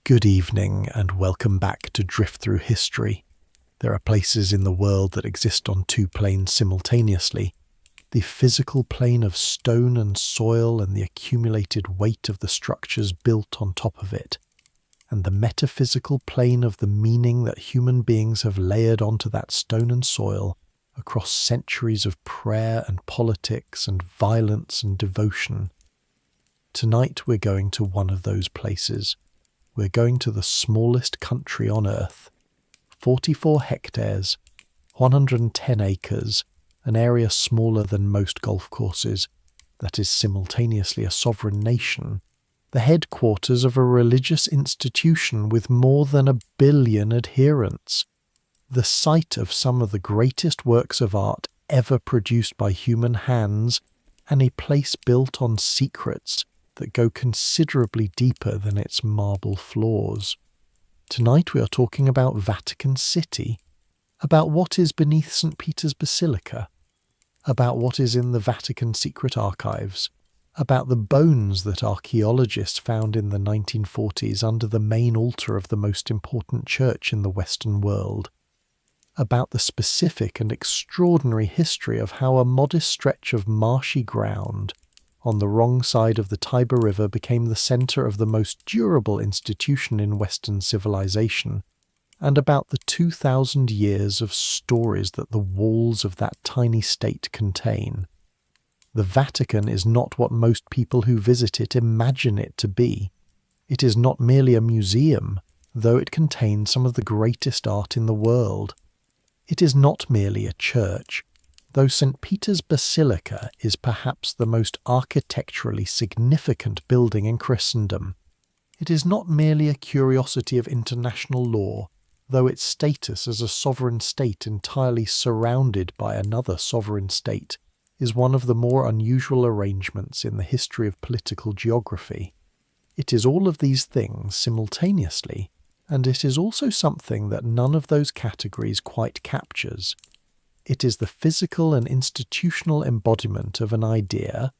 Good evening and welcome back to Drift Through History. There are places in the world that exist on two planes simultaneously. The physical plane of stone and soil and the accumulated weight of the structures built on top of it, and the metaphysical plane of the meaning that human beings have layered onto that stone and soil across centuries of prayer and politics and violence and devotion. Tonight we're going to one of those places. We're going to the smallest country on Earth, 44 hectares, 110 acres, an area smaller than most golf courses, that is simultaneously a sovereign nation, the headquarters of a religious institution with more than 1 billion adherents, the site of some of the greatest works of art ever produced by human hands, and a place built on secrets that go considerably deeper than its marble floors. Tonight we are talking about Vatican City, about what is beneath St. Peter's Basilica, about what is in the Vatican Secret Archives, about the bones that archaeologists found in the 1940s under the main altar of the most important church in the Western world, about the specific and extraordinary history of how a modest stretch of marshy ground on the wrong side of the Tiber River became the centre of the most durable institution in Western civilization, and about the 2,000 years of stories that the walls of that tiny state contain. The Vatican is not what most people who visit it imagine it to be. It is not merely a museum, though it contains some of the greatest art in the world. It is not merely a church, though St. Peter's Basilica is perhaps the most architecturally significant building in Christendom. It is not merely a curiosity of international law, though its status as a sovereign state entirely surrounded by another sovereign state is one of the more unusual arrangements in the history of political geography. It is all of these things simultaneously, and it is also something that none of those categories quite captures. It is the physical and institutional embodiment of an idea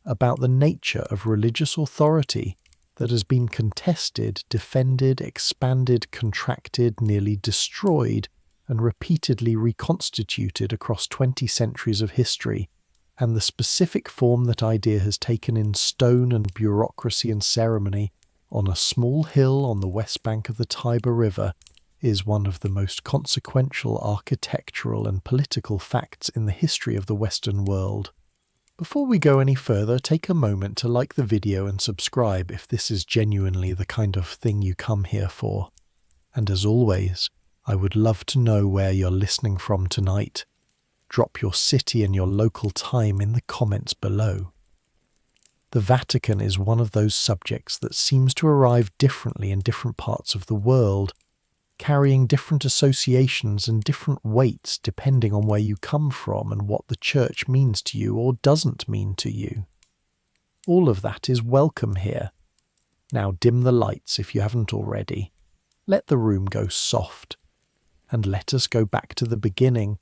about the nature of religious authority that has been contested, defended, expanded, contracted, nearly destroyed, and repeatedly reconstituted across 20 centuries of history, and the specific form that idea has taken in stone and bureaucracy and ceremony on a small hill on the west bank of the Tiber River is one of the most consequential architectural and political facts in the history of the Western world. Before we go any further, take a moment to like the video and subscribe if this is genuinely the kind of thing you come here for. And as always, I would love to know where you're listening from tonight. Drop your city and your local time in the comments below. The Vatican is one of those subjects that seems to arrive differently in different parts of the world, carrying different associations and different weights depending on where you come from and what the church means to you or doesn't mean to you. All of that is welcome here. Now dim the lights if you haven't already. Let the room go soft. And let us go back to the beginning,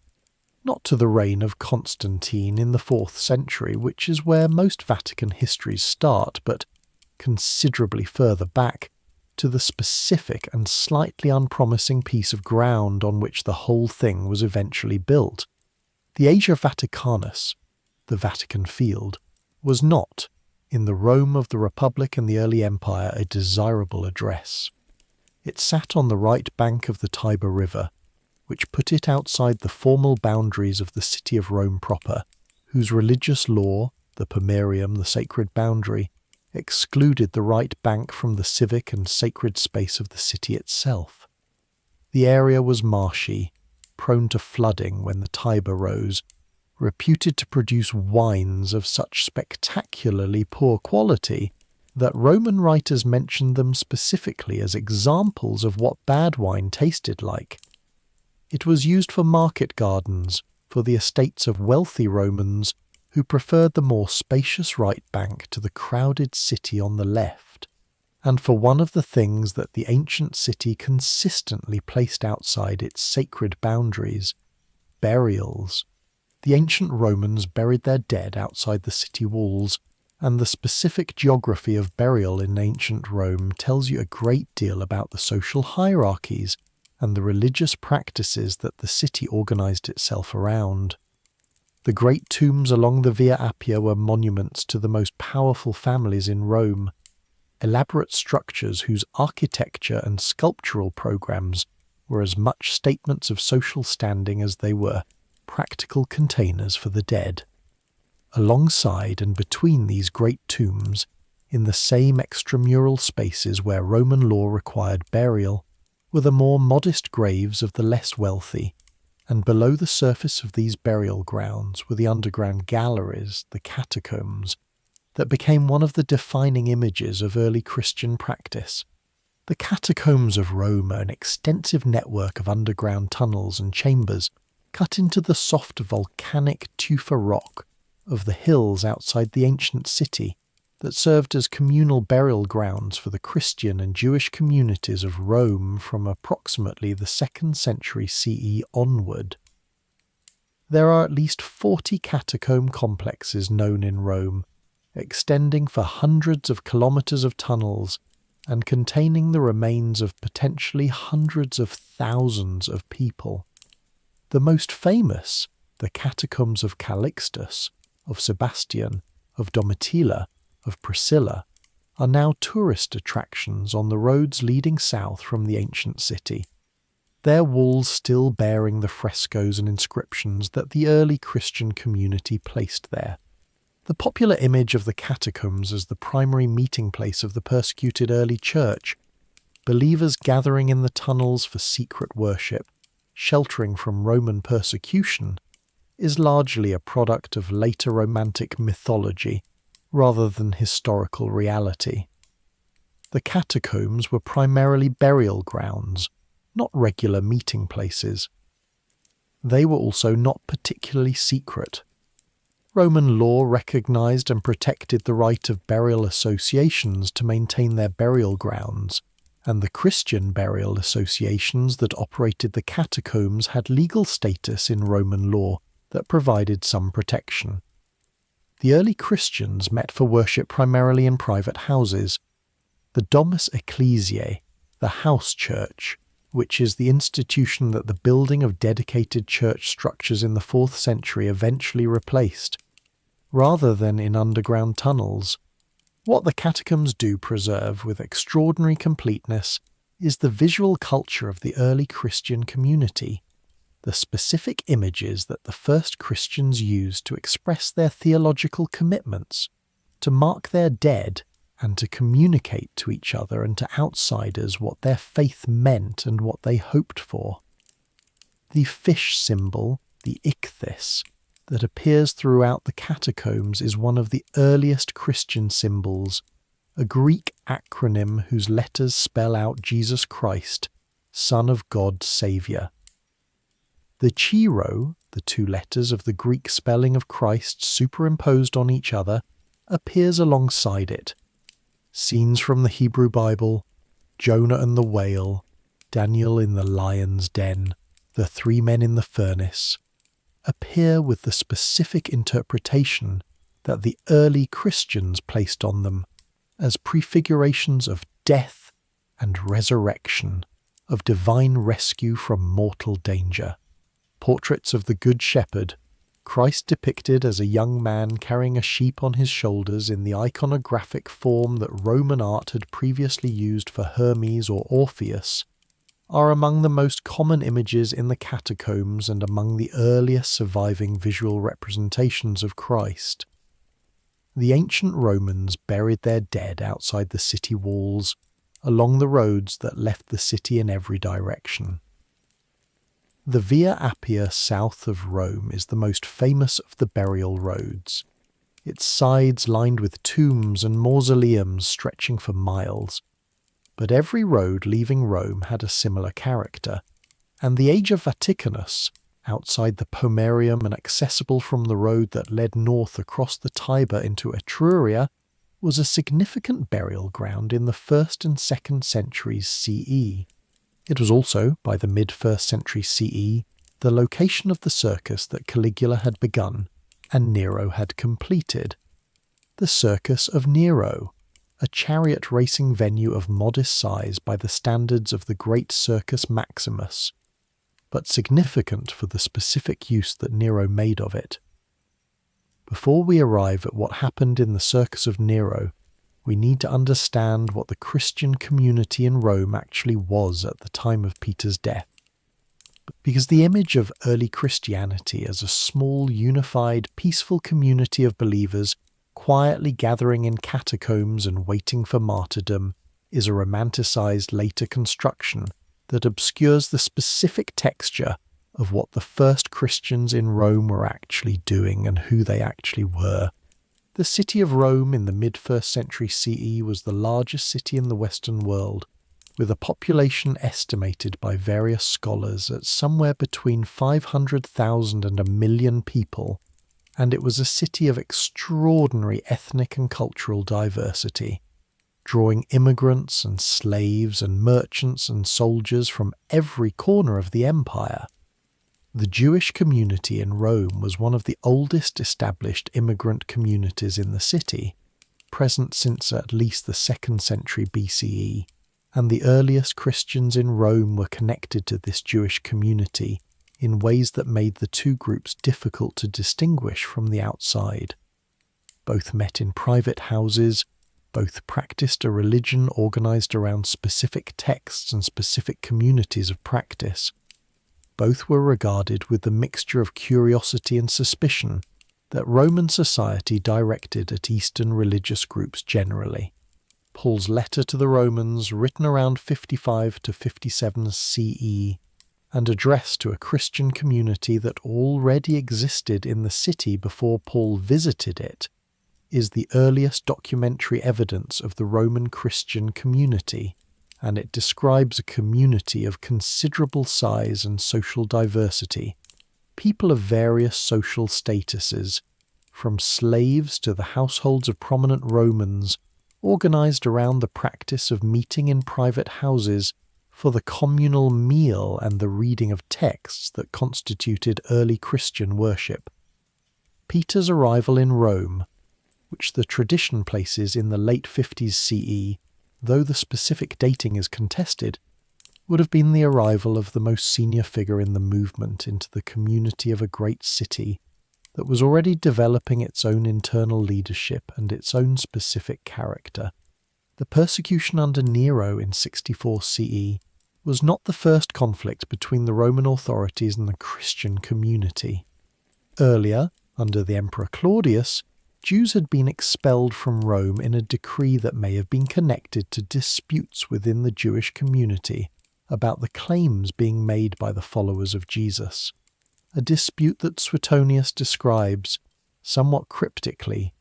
not to the reign of Constantine in the 4th century, which is where most Vatican histories start, but considerably further back, to the specific and slightly unpromising piece of ground on which the whole thing was eventually built. The Asia Vaticanus, the Vatican Field, was not, in the Rome of the Republic and the early Empire, a desirable address. It sat on the right bank of the Tiber River, which put it outside the formal boundaries of the city of Rome proper, whose religious law, the pomerium, the sacred boundary, excluded the right bank from the civic and sacred space of the city itself. The area was marshy, prone to flooding when the Tiber rose, reputed to produce wines of such spectacularly poor quality that Roman writers mentioned them specifically as examples of what bad wine tasted like. It was used for market gardens, for the estates of wealthy Romans who preferred the more spacious right bank to the crowded city on the left, and for one of the things that the ancient city consistently placed outside its sacred boundaries: burials. The ancient Romans buried their dead outside the city walls, and the specific geography of burial in ancient Rome tells you a great deal about the social hierarchies and the religious practices that the city organized itself around. The great tombs along the Via Appia were monuments to the most powerful families in Rome, elaborate structures whose architecture and sculptural programs were as much statements of social standing as they were practical containers for the dead. Alongside and between these great tombs, in the same extramural spaces where Roman law required burial, were the more modest graves of the less wealthy, and below the surface of these burial grounds were the underground galleries, the catacombs, that became one of the defining images of early Christian practice. The catacombs of Rome are an extensive network of underground tunnels and chambers cut into the soft volcanic tufa rock of the hills outside the ancient city that served as communal burial grounds for the Christian and Jewish communities of Rome from approximately the 2nd century CE onward. There are at least 40 catacomb complexes known in Rome, extending for hundreds of kilometres of tunnels and containing the remains of potentially hundreds of thousands of people. The most famous, the catacombs of Calixtus, of Sebastian, of Domitilla, of Priscilla, are now tourist attractions on the roads leading south from the ancient city, their walls still bearing the frescoes and inscriptions that the early Christian community placed there. The popular image of the catacombs as the primary meeting place of the persecuted early church, believers gathering in the tunnels for secret worship, sheltering from Roman persecution, is largely a product of later Romantic mythology rather than historical reality. The catacombs were primarily burial grounds, not regular meeting places. They were also not particularly secret. Roman law recognized and protected the right of burial associations to maintain their burial grounds, and the Christian burial associations that operated the catacombs had legal status in Roman law that provided some protection. The early Christians met for worship primarily in private houses. The Domus Ecclesiae, the house church, which is the institution that the building of dedicated church structures in the 4th century eventually replaced, rather than in underground tunnels. What the catacombs do preserve with extraordinary completeness is the visual culture of the early Christian community, the specific images that the first Christians used to express their theological commitments, to mark their dead, and to communicate to each other and to outsiders what their faith meant and what they hoped for. The fish symbol, the ichthys, that appears throughout the catacombs is one of the earliest Christian symbols, a Greek acronym whose letters spell out Jesus Christ, Son of God, Saviour. The Chi-Rho, the 2 letters of the Greek spelling of Christ superimposed on each other, appears alongside it. Scenes from the Hebrew Bible, Jonah and the whale, Daniel in the lion's den, the 3 men in the furnace, appear with the specific interpretation that the early Christians placed on them as prefigurations of death and resurrection, of divine rescue from mortal danger. Portraits of the Good Shepherd, Christ depicted as a young man carrying a sheep on his shoulders in the iconographic form that Roman art had previously used for Hermes or Orpheus, are among the most common images in the catacombs and among the earliest surviving visual representations of Christ. The ancient Romans buried their dead outside the city walls, along the roads that left the city in every direction. The Via Appia south of Rome is the most famous of the burial roads, its sides lined with tombs and mausoleums stretching for miles. But every road leaving Rome had a similar character, and the age of Vaticanus, outside the Pomerium and accessible from the road that led north across the Tiber into Etruria, was a significant burial ground in the 1st and 2nd centuries CE. It was also, by the mid-1st century CE, the location of the circus that Caligula had begun and Nero had completed. The the Circus of Nero, a chariot racing venue of modest size by the standards of the great Circus Maximus, but significant for the specific use that Nero made of it. Before we arrive at what happened in the Circus of Nero, we need to understand what the Christian community in Rome actually was at the time of Peter's death. Because the image of early Christianity as a small, unified, peaceful community of believers quietly gathering in catacombs and waiting for martyrdom is a romanticized later construction that obscures the specific texture of what the first Christians in Rome were actually doing and who they actually were. The city of Rome in the mid-1st century CE was the largest city in the Western world, with a population estimated by various scholars at somewhere between 500,000 and 1 million people, and it was a city of extraordinary ethnic and cultural diversity, drawing immigrants and slaves and merchants and soldiers from every corner of the empire. The Jewish community in Rome was one of the oldest established immigrant communities in the city, present since at least the 2nd century BCE, and the earliest Christians in Rome were connected to this Jewish community in ways that made the two groups difficult to distinguish from the outside. Both met in private houses, both practiced a religion organized around specific texts and specific communities of practice. Both were regarded with the mixture of curiosity and suspicion that Roman society directed at Eastern religious groups generally. Paul's letter to the Romans, written around 55 to 57 CE, and addressed to a Christian community that already existed in the city before Paul visited it, is the earliest documentary evidence of the Roman Christian community, and it describes a community of considerable size and social diversity, people of various social statuses, from slaves to the households of prominent Romans, organized around the practice of meeting in private houses for the communal meal and the reading of texts that constituted early Christian worship. Peter's arrival in Rome, which the tradition places in the late 50s CE, though the specific dating is contested, would have been the arrival of the most senior figure in the movement into the community of a great city that was already developing its own internal leadership and its own specific character. The persecution under Nero in 64 CE was not the first conflict between the Roman authorities and the Christian community. Earlier, under the Emperor Claudius, Jews had been expelled from Rome in a decree that may have been connected to disputes within the Jewish community about the claims being made by the followers of Jesus, a dispute that Suetonius describes, somewhat cryptically,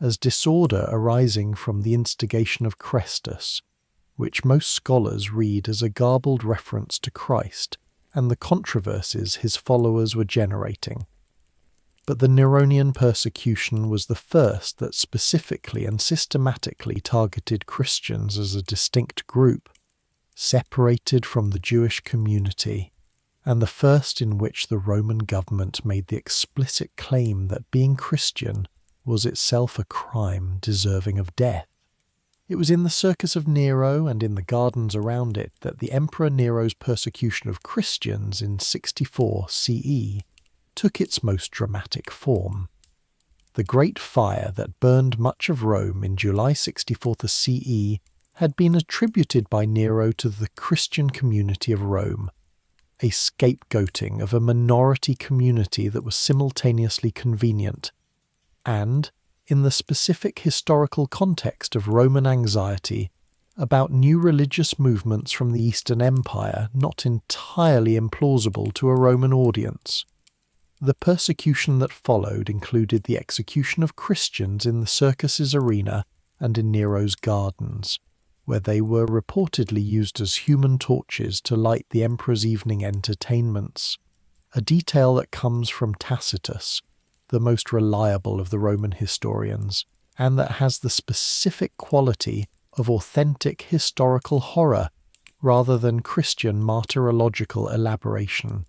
as disorder arising from the instigation of Chrestus, which most scholars read as a garbled reference to Christ and the controversies his followers were generating. But the Neronian persecution was the first that specifically and systematically targeted Christians as a distinct group, separated from the Jewish community, and the first in which the Roman government made the explicit claim that being Christian was itself a crime deserving of death. It was in the Circus of Nero and in the gardens around it that the Emperor Nero's persecution of Christians in 64 CE took its most dramatic form. The Great Fire that burned much of Rome in July 64 CE had been attributed by Nero to the Christian community of Rome, a scapegoating of a minority community that was simultaneously convenient, and, in the specific historical context of Roman anxiety about new religious movements from the Eastern Empire not entirely implausible to a Roman audience. The persecution that followed included the execution of Christians in the circus's arena and in Nero's gardens, where they were reportedly used as human torches to light the emperor's evening entertainments, a detail that comes from Tacitus, the most reliable of the Roman historians, and that has the specific quality of authentic historical horror rather than Christian martyrological elaboration.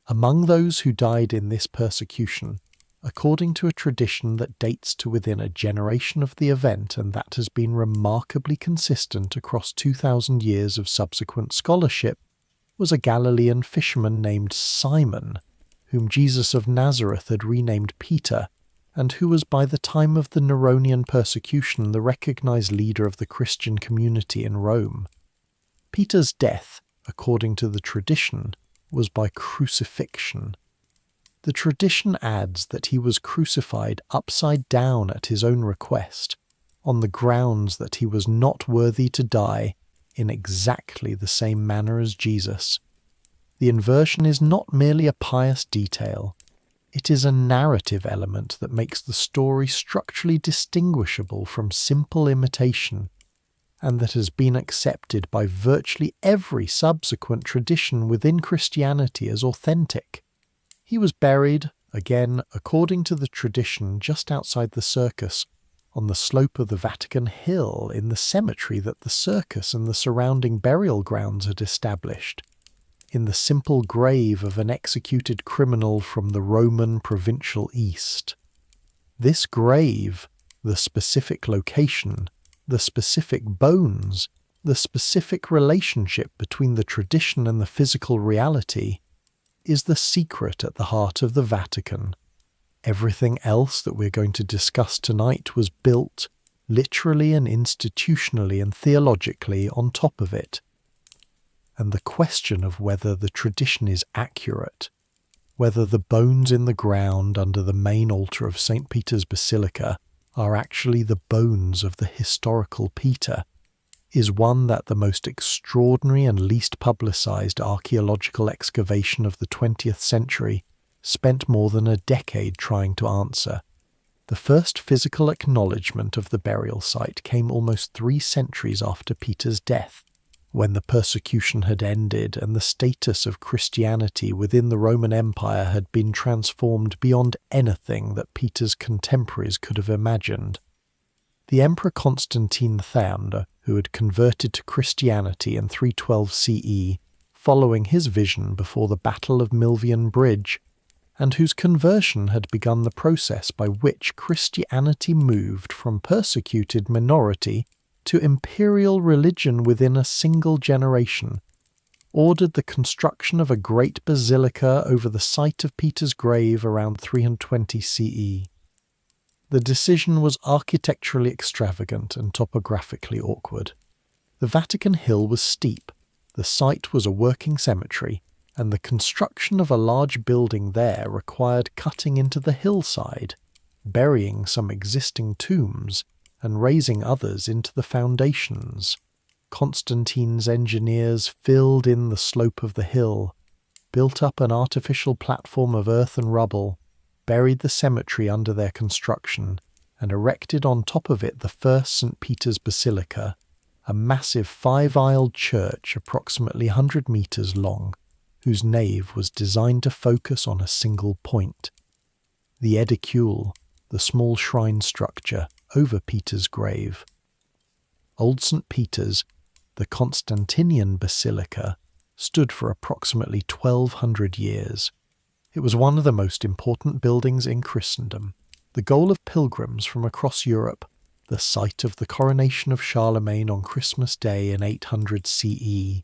Among those who died in this persecution, according to a tradition that dates to within a generation of the event and that has been remarkably consistent across 2,000 years of subsequent scholarship, was a Galilean fisherman named Simon, whom Jesus of Nazareth had renamed Peter, and who was by the time of the Neronian persecution the recognized leader of the Christian community in Rome. Peter's death, according to the tradition, was by crucifixion. The tradition adds that he was crucified upside down at his own request, on the grounds that he was not worthy to die in exactly the same manner as Jesus. The inversion is not merely a pious detail, it is a narrative element that makes the story structurally distinguishable from simple imitation, and that has been accepted by virtually every subsequent tradition within Christianity as authentic. He was buried, again according to the tradition, just outside the circus, on the slope of the Vatican Hill in the cemetery that the circus and the surrounding burial grounds had established, in the simple grave of an executed criminal from the Roman provincial East. This grave, the specific location, the specific bones, the specific relationship between the tradition and the physical reality, is the secret at the heart of the Vatican. Everything else that we're going to discuss tonight was built, literally and institutionally and theologically, on top of it. And the question of whether the tradition is accurate, whether the bones in the ground under the main altar of St. Peter's Basilica are actually the bones of the historical Peter, is one that the most extraordinary and least publicized archaeological excavation of the 20th century spent more than a decade trying to answer. The first physical acknowledgement of the burial site came almost 3 centuries after Peter's death, when the persecution had ended and the status of Christianity within the Roman Empire had been transformed beyond anything that Peter's contemporaries could have imagined. The Emperor Constantine III, who had converted to Christianity in 312 CE, following his vision before the Battle of Milvian Bridge, and whose conversion had begun the process by which Christianity moved from persecuted minority to imperial religion within a single generation, ordered the construction of a great basilica over the site of Peter's grave around 320 CE. The decision was architecturally extravagant and topographically awkward. The Vatican Hill was steep, the site was a working cemetery, and the construction of a large building there required cutting into the hillside, burying some existing tombs, and raising others into the foundations. Constantine's engineers filled in the slope of the hill, built up an artificial platform of earth and rubble, buried the cemetery under their construction, and erected on top of it the first St. Peter's Basilica, a massive 5-aisled church approximately 100 metres long, whose nave was designed to focus on a single point. The edicule, the small shrine structure over Peter's grave. Old St. Peter's, the Constantinian Basilica, stood for approximately 1,200 years. It was one of the most important buildings in Christendom, the goal of pilgrims from across Europe, the site of the coronation of Charlemagne on Christmas Day in 800 CE.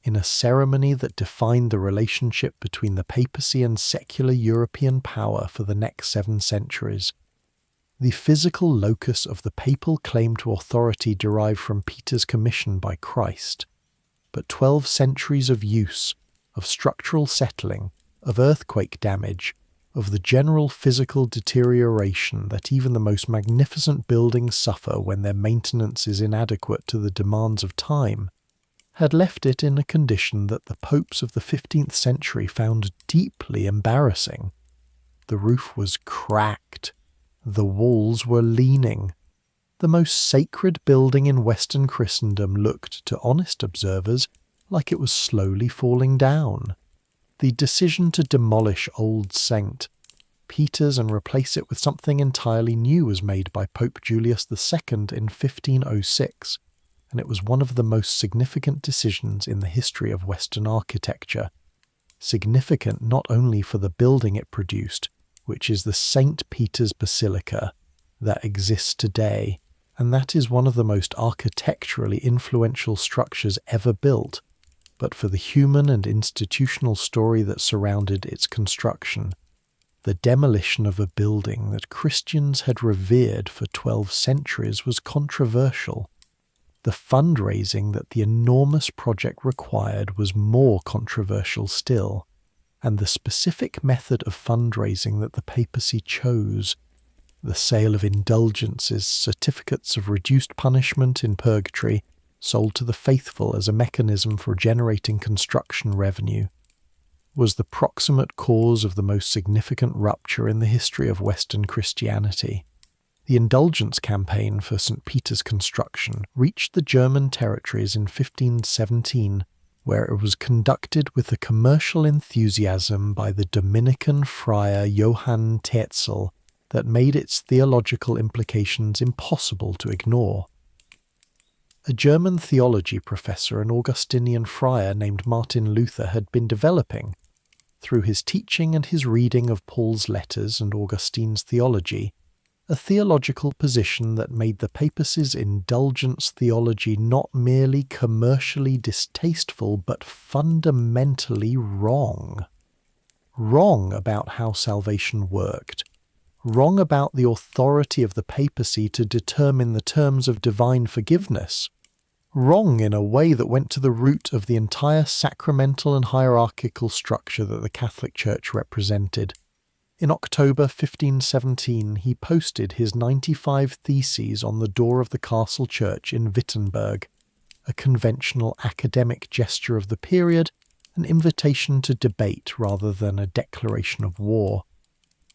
In a ceremony that defined the relationship between the papacy and secular European power for the next 7 centuries. The physical locus of the papal claim to authority derived from Peter's commission by Christ, but 12 centuries of use, of structural settling, of earthquake damage, of the general physical deterioration that even the most magnificent buildings suffer when their maintenance is inadequate to the demands of time, had left it in a condition that the popes of the 15th century found deeply embarrassing. The roof was cracked. The walls were leaning. The most sacred building in Western Christendom looked, to honest observers, like it was slowly falling down. The decision to demolish Old St. Peter's and replace it with something entirely new was made by Pope Julius II in 1506, and it was one of the most significant decisions in the history of Western architecture. Significant not only for the building it produced, which is the St. Peter's Basilica that exists today, and that is one of the most architecturally influential structures ever built, but for the human and institutional story that surrounded its construction. The demolition of a building that Christians had revered for 12 centuries was controversial. The fundraising that the enormous project required was more controversial still, and the specific method of fundraising that the papacy chose, the sale of indulgences, certificates of reduced punishment in purgatory, sold to the faithful as a mechanism for generating construction revenue, was the proximate cause of the most significant rupture in the history of Western Christianity. The indulgence campaign for St. Peter's construction reached the German territories in 1517, where it was conducted with a commercial enthusiasm by the Dominican friar Johann Tetzel that made its theological implications impossible to ignore. A German theology professor and Augustinian friar named Martin Luther had been developing, through his teaching and his reading of Paul's letters and Augustine's theology, a theological position that made the papacy's indulgence theology not merely commercially distasteful but fundamentally wrong. Wrong about how salvation worked. Wrong about the authority of the papacy to determine the terms of divine forgiveness. Wrong in a way that went to the root of the entire sacramental and hierarchical structure that the Catholic Church represented. In October 1517, he posted his 95 Theses on the door of the castle church in Wittenberg, a conventional academic gesture of the period, an invitation to debate rather than a declaration of war,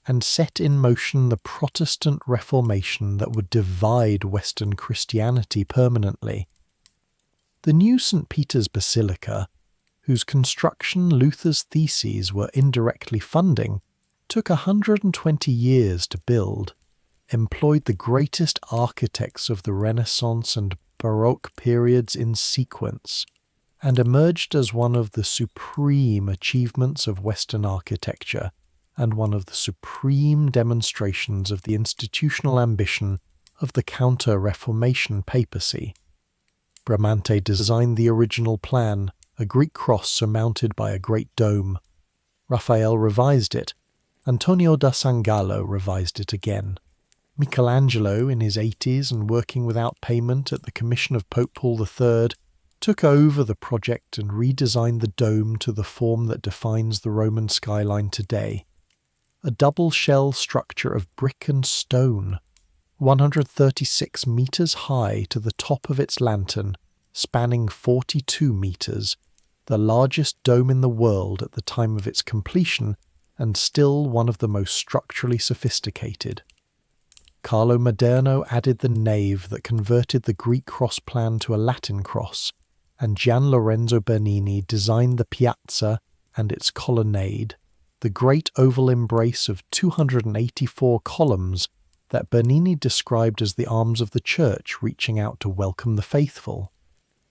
and set in motion the Protestant Reformation that would divide Western Christianity permanently. The new St. Peter's Basilica, whose construction Luther's theses were indirectly funding, took 120 years to build, employed the greatest architects of the Renaissance and Baroque periods in sequence, and emerged as one of the supreme achievements of Western architecture and one of the supreme demonstrations of the institutional ambition of the Counter-Reformation papacy. Bramante designed the original plan, a Greek cross surmounted by a great dome. Raphael revised it. Antonio da Sangallo revised it again. Michelangelo, in his 80s and working without payment at the commission of Pope Paul III, took over the project and redesigned the dome to the form that defines the Roman skyline today. A double-shell structure of brick and stone, 136 meters high to the top of its lantern, spanning 42 meters, the largest dome in the world at the time of its completion, and still one of the most structurally sophisticated. Carlo Maderno added the nave that converted the Greek cross plan to a Latin cross, and Gian Lorenzo Bernini designed the piazza and its colonnade, the great oval embrace of 284 columns that Bernini described as the arms of the church reaching out to welcome the faithful.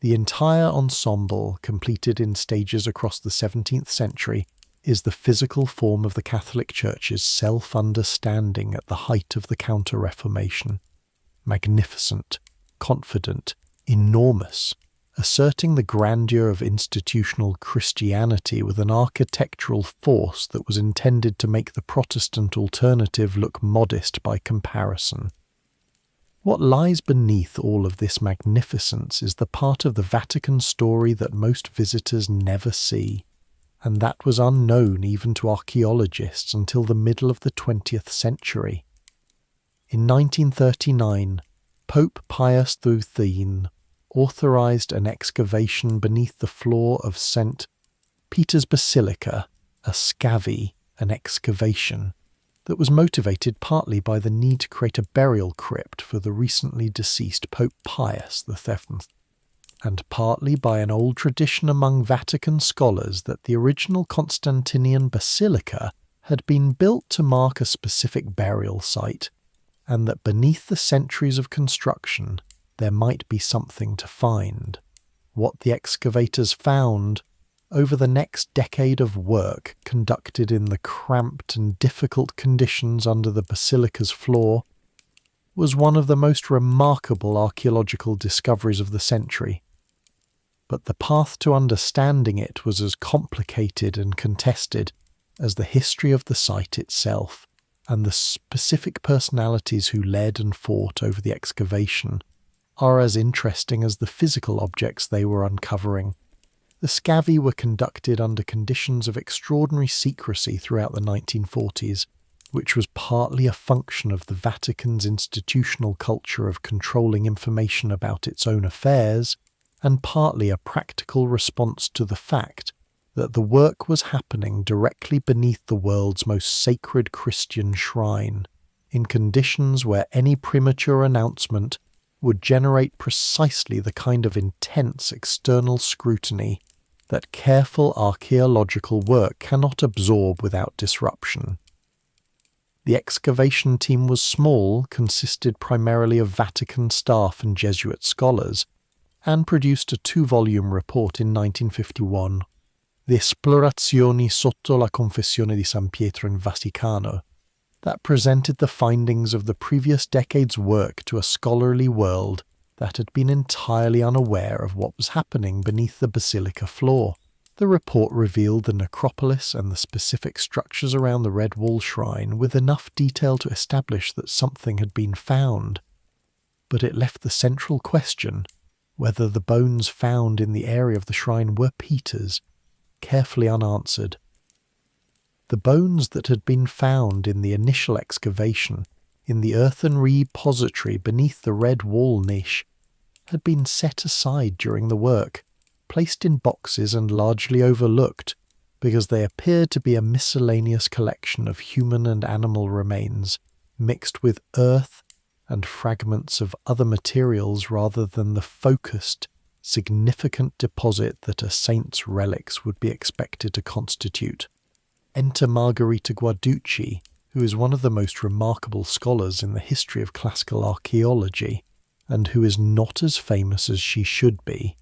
The entire ensemble, completed in stages across the 17th century, is the physical form of the Catholic Church's self-understanding at the height of the Counter-Reformation. Magnificent, confident, enormous, asserting the grandeur of institutional Christianity with an architectural force that was intended to make the Protestant alternative look modest by comparison. What lies beneath all of this magnificence is the part of the Vatican story that most visitors never see, and that was unknown even to archaeologists until the middle of the 20th century. In 1939, Pope Pius XIII authorized an excavation beneath the floor of St. Peter's Basilica, a scavi, an excavation, that was motivated partly by the need to create a burial crypt for the recently deceased Pope Pius VII, and partly by an old tradition among Vatican scholars that the original Constantinian basilica had been built to mark a specific burial site, and that beneath the centuries of construction there might be something to find. What the excavators found over the next decade of work conducted in the cramped and difficult conditions under the basilica's floor, was one of the most remarkable archaeological discoveries of the century. But the path to understanding it was as complicated and contested as the history of the site itself, and the specific personalities who led and fought over the excavation are as interesting as the physical objects they were uncovering. The scavi were conducted under conditions of extraordinary secrecy throughout the 1940s, which was partly a function of the Vatican's institutional culture of controlling information about its own affairs, and partly a practical response to the fact that the work was happening directly beneath the world's most sacred Christian shrine, in conditions where any premature announcement would generate precisely the kind of intense external scrutiny that careful archaeological work cannot absorb without disruption. The excavation team was small, consisted primarily of Vatican staff and Jesuit scholars, and produced a 2-volume report in 1951, the Esplorazioni sotto la confessione di San Pietro in Vaticano, that presented the findings of the previous decade's work to a scholarly world that had been entirely unaware of what was happening beneath the basilica floor. The report revealed the necropolis and the specific structures around the Red Wall Shrine with enough detail to establish that something had been found. But it left the central question, whether the bones found in the area of the shrine were Peter's, carefully unanswered. The bones that had been found in the initial excavation in the earthen repository beneath the red wall niche had been set aside during the work, placed in boxes and largely overlooked because they appeared to be a miscellaneous collection of human and animal remains mixed with earth and fragments of other materials rather than the focused, significant deposit that a saint's relics would be expected to constitute. Enter Margherita Guarducci, who is one of the most remarkable scholars in the history of classical archaeology, and who is not as famous as she should be,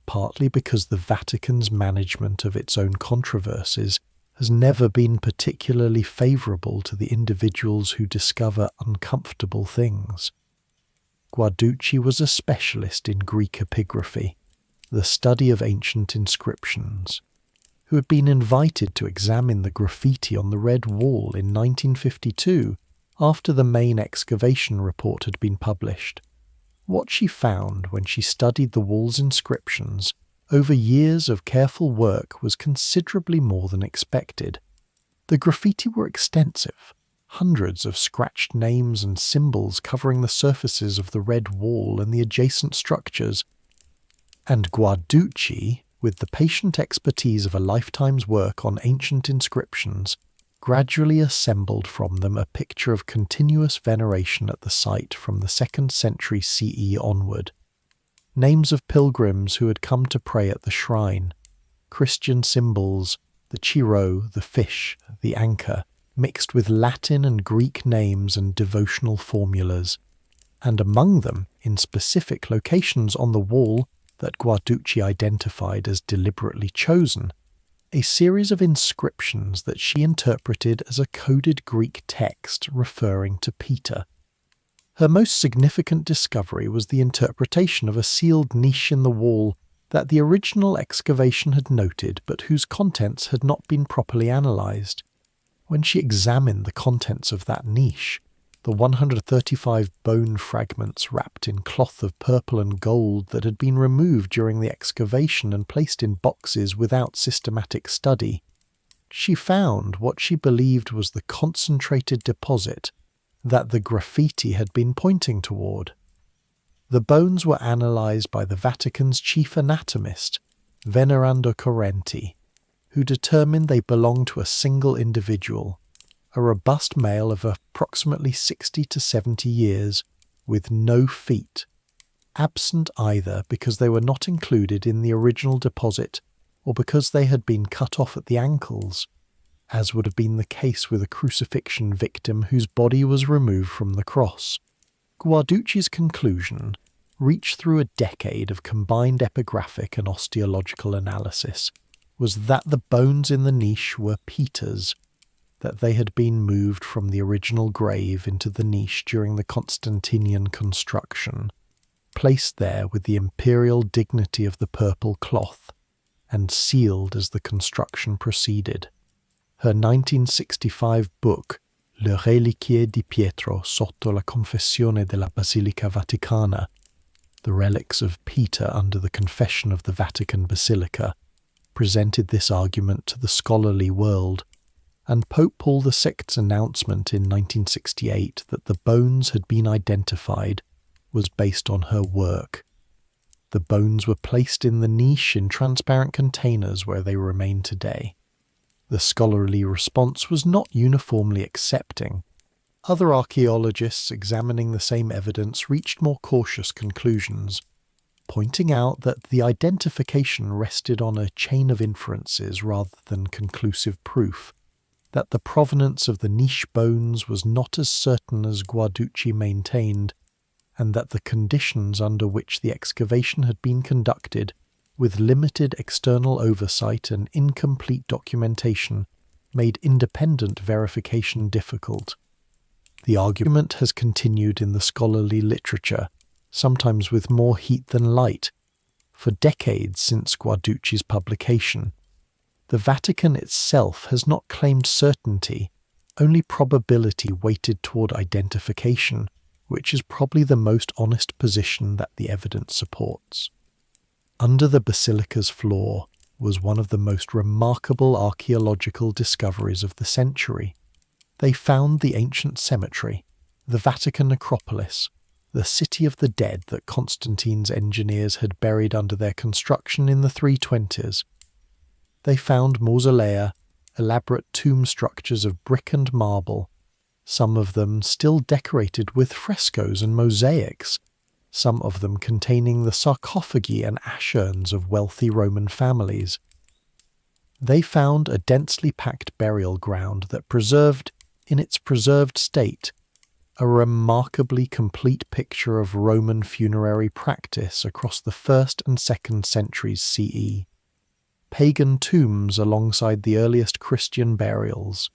partly because the Vatican's management of its own controversies has never been particularly favourable to the individuals who discover uncomfortable things. Guarducci was a specialist in Greek epigraphy, the study of ancient inscriptions, who had been invited to examine the graffiti on the Red Wall in 1952 after the main excavation report had been published. What she found when she studied the wall's inscriptions over years of careful work was considerably more than expected. The graffiti were extensive, hundreds of scratched names and symbols covering the surfaces of the Red Wall and the adjacent structures, and Guarducci, with the patient expertise of a lifetime's work on ancient inscriptions, gradually assembled from them a picture of continuous veneration at the site from the 2nd century CE onward. Names of pilgrims who had come to pray at the shrine, Christian symbols, the chiro, the fish, the anchor, mixed with Latin and Greek names and devotional formulas, and among them, in specific locations on the wall that Guarducci identified as deliberately chosen, a series of inscriptions that she interpreted as a coded Greek text referring to Peter. Her most significant discovery was the interpretation of a sealed niche in the wall that the original excavation had noted but whose contents had not been properly analysed. When she examined the contents of that niche, the 135 bone fragments wrapped in cloth of purple and gold that had been removed during the excavation and placed in boxes without systematic study, she found what she believed was the concentrated deposit that the graffiti had been pointing toward. The bones were analysed by the Vatican's chief anatomist, Venerando Correnti, who determined they belonged to a single individual, a robust male of approximately 60 to 70 years, with no feet, absent either because they were not included in the original deposit or because they had been cut off at the ankles, as would have been the case with a crucifixion victim whose body was removed from the cross. Guarducci's conclusion reached through a decade of combined epigraphic and osteological analysis, was that the bones in the niche were Peter's, that they had been moved from the original grave into the niche during the Constantinian construction, placed there with the imperial dignity of the purple cloth, and sealed as the construction proceeded. Her 1965 book, Le reliquie di Pietro sotto la confessione della Basilica Vaticana, The Relics of Peter under the Confession of the Vatican Basilica, presented this argument to the scholarly world, and Pope Paul VI's announcement in 1968 that the bones had been identified was based on her work. The bones were placed in the niche in transparent containers where they remain today. The scholarly response was not uniformly accepting. Other archaeologists examining the same evidence reached more cautious conclusions, pointing out that the identification rested on a chain of inferences rather than conclusive proof, that the provenance of the niche bones was not as certain as Guarducci maintained, and that the conditions under which the excavation had been conducted, with limited external oversight and incomplete documentation, made independent verification difficult. The argument has continued in the scholarly literature, sometimes with more heat than light, for decades since Guarducci's publication. The Vatican itself has not claimed certainty, only probability weighted toward identification, which is probably the most honest position that the evidence supports. Under the Basilica's floor was one of the most remarkable archaeological discoveries of the century. They found the ancient cemetery, the Vatican necropolis, the city of the dead that Constantine's engineers had buried under their construction in the 320s. They found mausolea, elaborate tomb structures of brick and marble, some of them still decorated with frescoes and mosaics, some of them containing the sarcophagi and ash urns of wealthy Roman families. They found a densely packed burial ground that preserved, in its preserved state, a remarkably complete picture of Roman funerary practice across the 1st and 2nd centuries CE. Pagan tombs alongside the earliest Christian burials,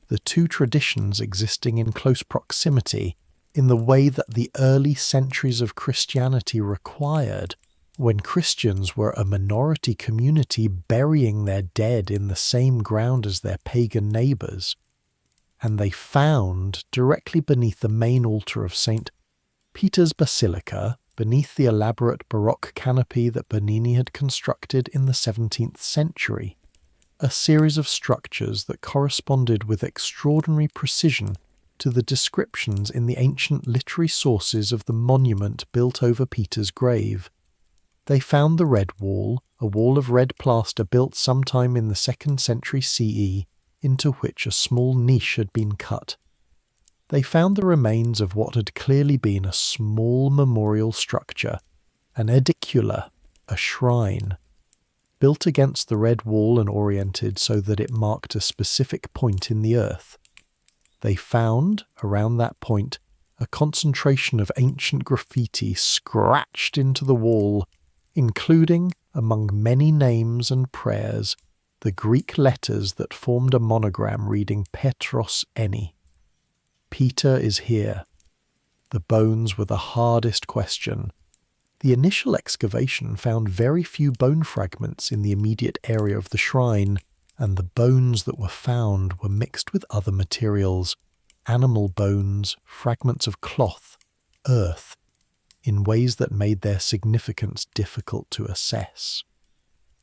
the two traditions existing in close proximity in the way that the early centuries of Christianity required, when Christians were a minority community burying their dead in the same ground as their pagan neighbours. And they found, directly beneath the main altar of St. Peter's Basilica, beneath the elaborate Baroque canopy that Bernini had constructed in the 17th century, a series of structures that corresponded with extraordinary precision to the descriptions in the ancient literary sources of the monument built over Peter's grave. They found the Red Wall, a wall of red plaster built sometime in the 2nd century CE, into which a small niche had been cut. They found the remains of what had clearly been a small memorial structure, an edicula, a shrine, built against the red wall and oriented so that it marked a specific point in the earth. They found, around that point, a concentration of ancient graffiti scratched into the wall, including, among many names and prayers, the Greek letters that formed a monogram reading Petros Eni. Peter is here. The bones were the hardest question. The initial excavation found very few bone fragments in the immediate area of the shrine, and the bones that were found were mixed with other materials, animal bones, fragments of cloth, earth, in ways that made their significance difficult to assess.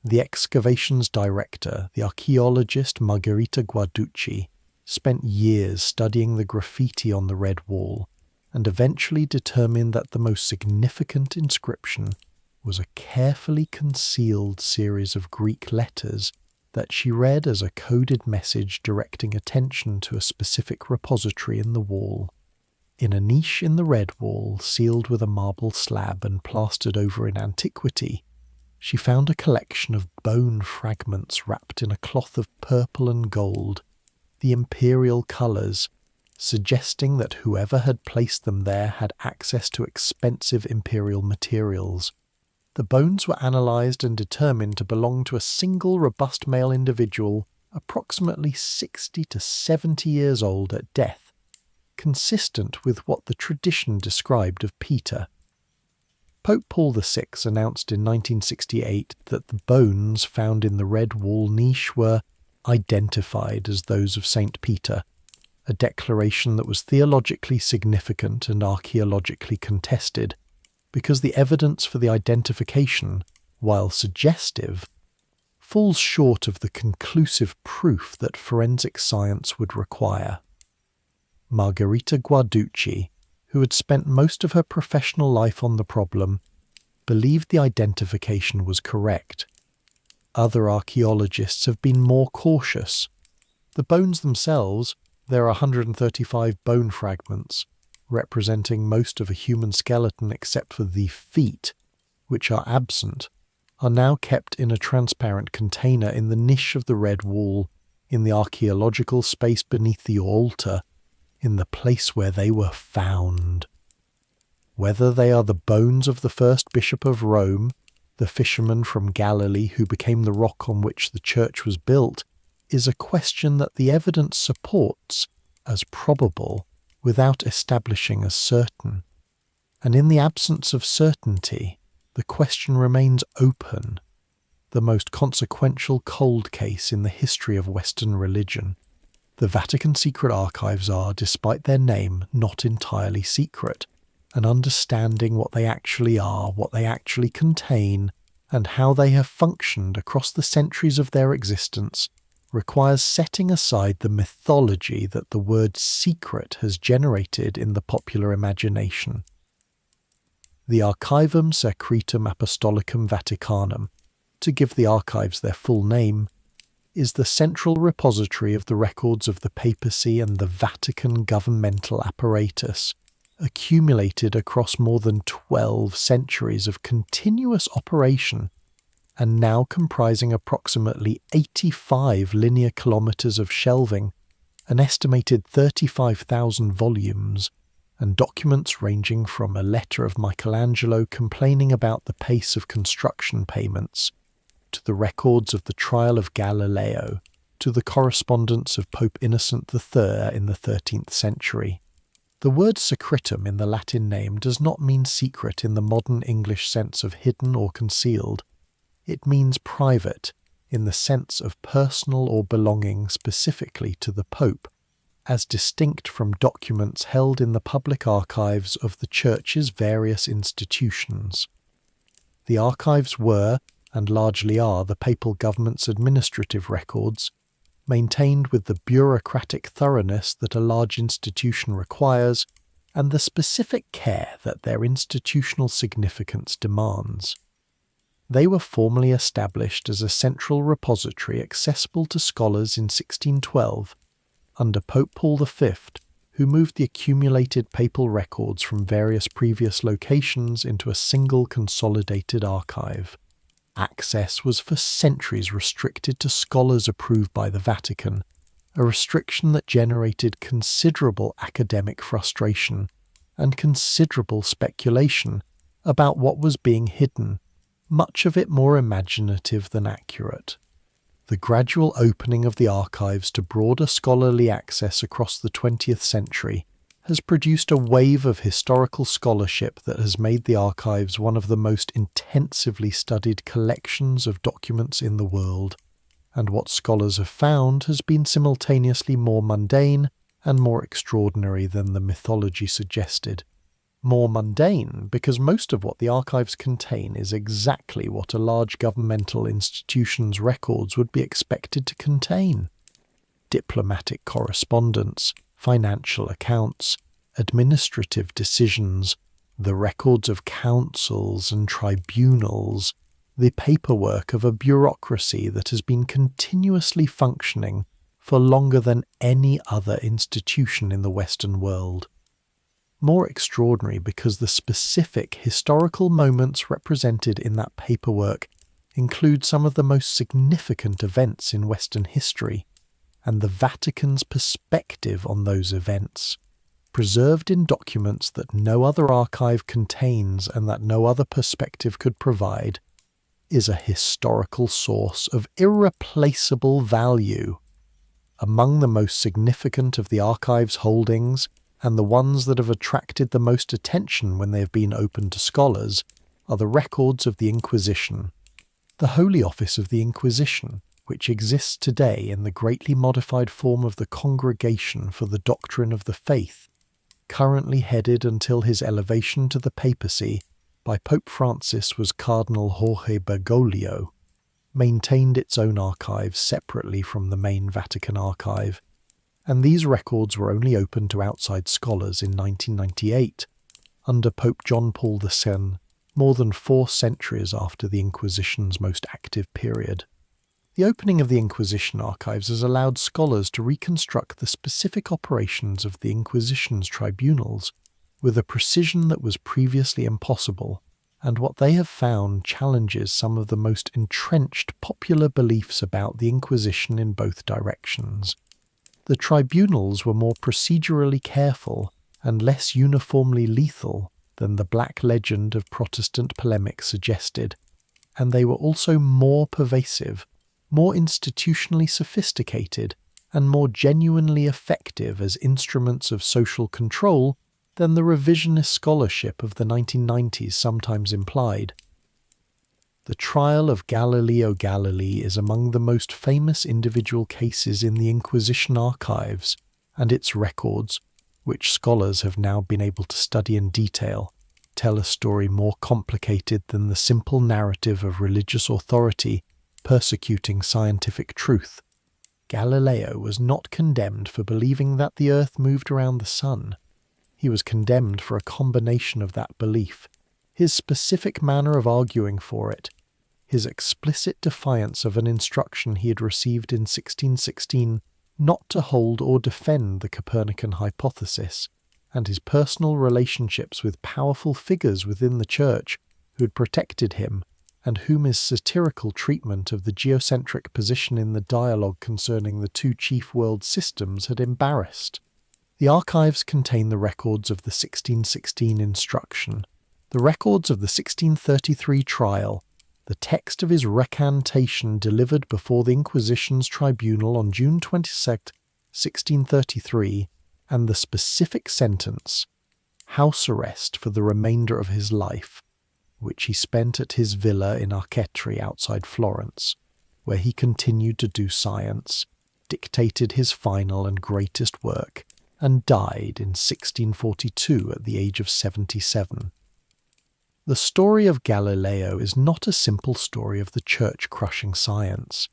The excavation's director, the archaeologist Margherita Guarducci, spent years studying the graffiti on the red wall and eventually determined that the most significant inscription was a carefully concealed series of Greek letters that she read as a coded message directing attention to a specific repository in the wall. In a niche in the red wall, sealed with a marble slab and plastered over in antiquity, she found a collection of bone fragments wrapped in a cloth of purple and gold, the imperial colours, suggesting that whoever had placed them there had access to expensive imperial materials. The bones were analysed and determined to belong to a single robust male individual, approximately 60 to 70 years old at death, consistent with what the tradition described of Peter. Pope Paul VI announced in 1968 that the bones found in the red wall niche were identified as those of St. Peter, a declaration that was theologically significant and archaeologically contested, because the evidence for the identification, while suggestive, falls short of the conclusive proof that forensic science would require. Margherita Guarducci, who had spent most of her professional life on the problem, believed the identification was correct. Other archaeologists have been more cautious. The bones themselves, there are 135 bone fragments, representing most of a human skeleton except for the feet, which are absent, are now kept in a transparent container in the niche of the red wall, in the archaeological space beneath the altar, in the place where they were found. Whether they are the bones of the first bishop of Rome, the fisherman from Galilee who became the rock on which the church was built, is a question that the evidence supports as probable without establishing as certain. And in the absence of certainty, the question remains open, the most consequential cold case in the history of Western religion. The Vatican Secret Archives are, despite their name, not entirely secret, and understanding what they actually are, what they actually contain, and how they have functioned across the centuries of their existence requires setting aside the mythology that the word secret has generated in the popular imagination. The Archivum Secretum Apostolicum Vaticanum, to give the archives their full name, is the central repository of the records of the papacy and the Vatican governmental apparatus, accumulated across more than 12 centuries of continuous operation, and now comprising approximately 85 linear kilometres of shelving, an estimated 35,000 volumes, and documents ranging from a letter of Michelangelo complaining about the pace of construction payments, to the records of the trial of Galileo, to the correspondence of Pope Innocent III in the 13th century. The word secretum in the Latin name does not mean secret in the modern English sense of hidden or concealed. It means private, in the sense of personal or belonging specifically to the Pope, as distinct from documents held in the public archives of the Church's various institutions. The archives were, and largely are, the papal government's administrative records, maintained with the bureaucratic thoroughness that a large institution requires, and the specific care that their institutional significance demands. They were formally established as a central repository accessible to scholars in 1612, under Pope Paul V, who moved the accumulated papal records from various previous locations into a single consolidated archive. Access was for centuries restricted to scholars approved by the Vatican, a restriction that generated considerable academic frustration and considerable speculation about what was being hidden, much of it more imaginative than accurate. The gradual opening of the archives to broader scholarly access across the 20th century has produced a wave of historical scholarship that has made the archives one of the most intensively studied collections of documents in the world, and what scholars have found has been simultaneously more mundane and more extraordinary than the mythology suggested. More mundane because most of what the archives contain is exactly what a large governmental institution's records would be expected to contain: diplomatic correspondence, financial accounts, administrative decisions, the records of councils and tribunals, the paperwork of a bureaucracy that has been continuously functioning for longer than any other institution in the Western world. More extraordinary because the specific historical moments represented in that paperwork include some of the most significant events in Western history, and the Vatican's perspective on those events, preserved in documents that no other archive contains and that no other perspective could provide, is a historical source of irreplaceable value. Among the most significant of the archive's holdings, and the ones that have attracted the most attention when they have been opened to scholars, are the records of the Inquisition. The Holy Office of the Inquisition, which exists today in the greatly modified form of the Congregation for the Doctrine of the Faith, currently headed until his elevation to the papacy by Pope Francis was Cardinal Jorge Bergoglio, maintained its own archives separately from the main Vatican archive, and these records were only open to outside scholars in 1998, under Pope John Paul II, more than 4 centuries after the Inquisition's most active period. The opening of the Inquisition archives has allowed scholars to reconstruct the specific operations of the Inquisition's tribunals with a precision that was previously impossible, and what they have found challenges some of the most entrenched popular beliefs about the Inquisition in both directions. The tribunals were more procedurally careful and less uniformly lethal than the black legend of Protestant polemic suggested, and they were also more pervasive, more institutionally sophisticated, and more genuinely effective as instruments of social control than the revisionist scholarship of the 1990s sometimes implied. The trial of Galileo Galilei is among the most famous individual cases in the Inquisition archives, and its records, which scholars have now been able to study in detail, tell a story more complicated than the simple narrative of religious authority persecuting scientific truth. Galileo was not condemned for believing that the earth moved around the sun. He was condemned for a combination of that belief, his specific manner of arguing for it, his explicit defiance of an instruction he had received in 1616 not to hold or defend the Copernican hypothesis, and his personal relationships with powerful figures within the Church who had protected him, and whom his satirical treatment of the geocentric position in the dialogue concerning the 2 chief world systems had embarrassed. The archives contain the records of the 1616 instruction, the records of the 1633 trial, the text of his recantation delivered before the Inquisition's tribunal on June 22, 1633, and the specific sentence, house arrest for the remainder of his life, which he spent at his villa in Arcetri outside Florence, where he continued to do science, dictated his final and greatest work, and died in 1642 at the age of 77. The story of Galileo is not a simple story of the Church crushing science.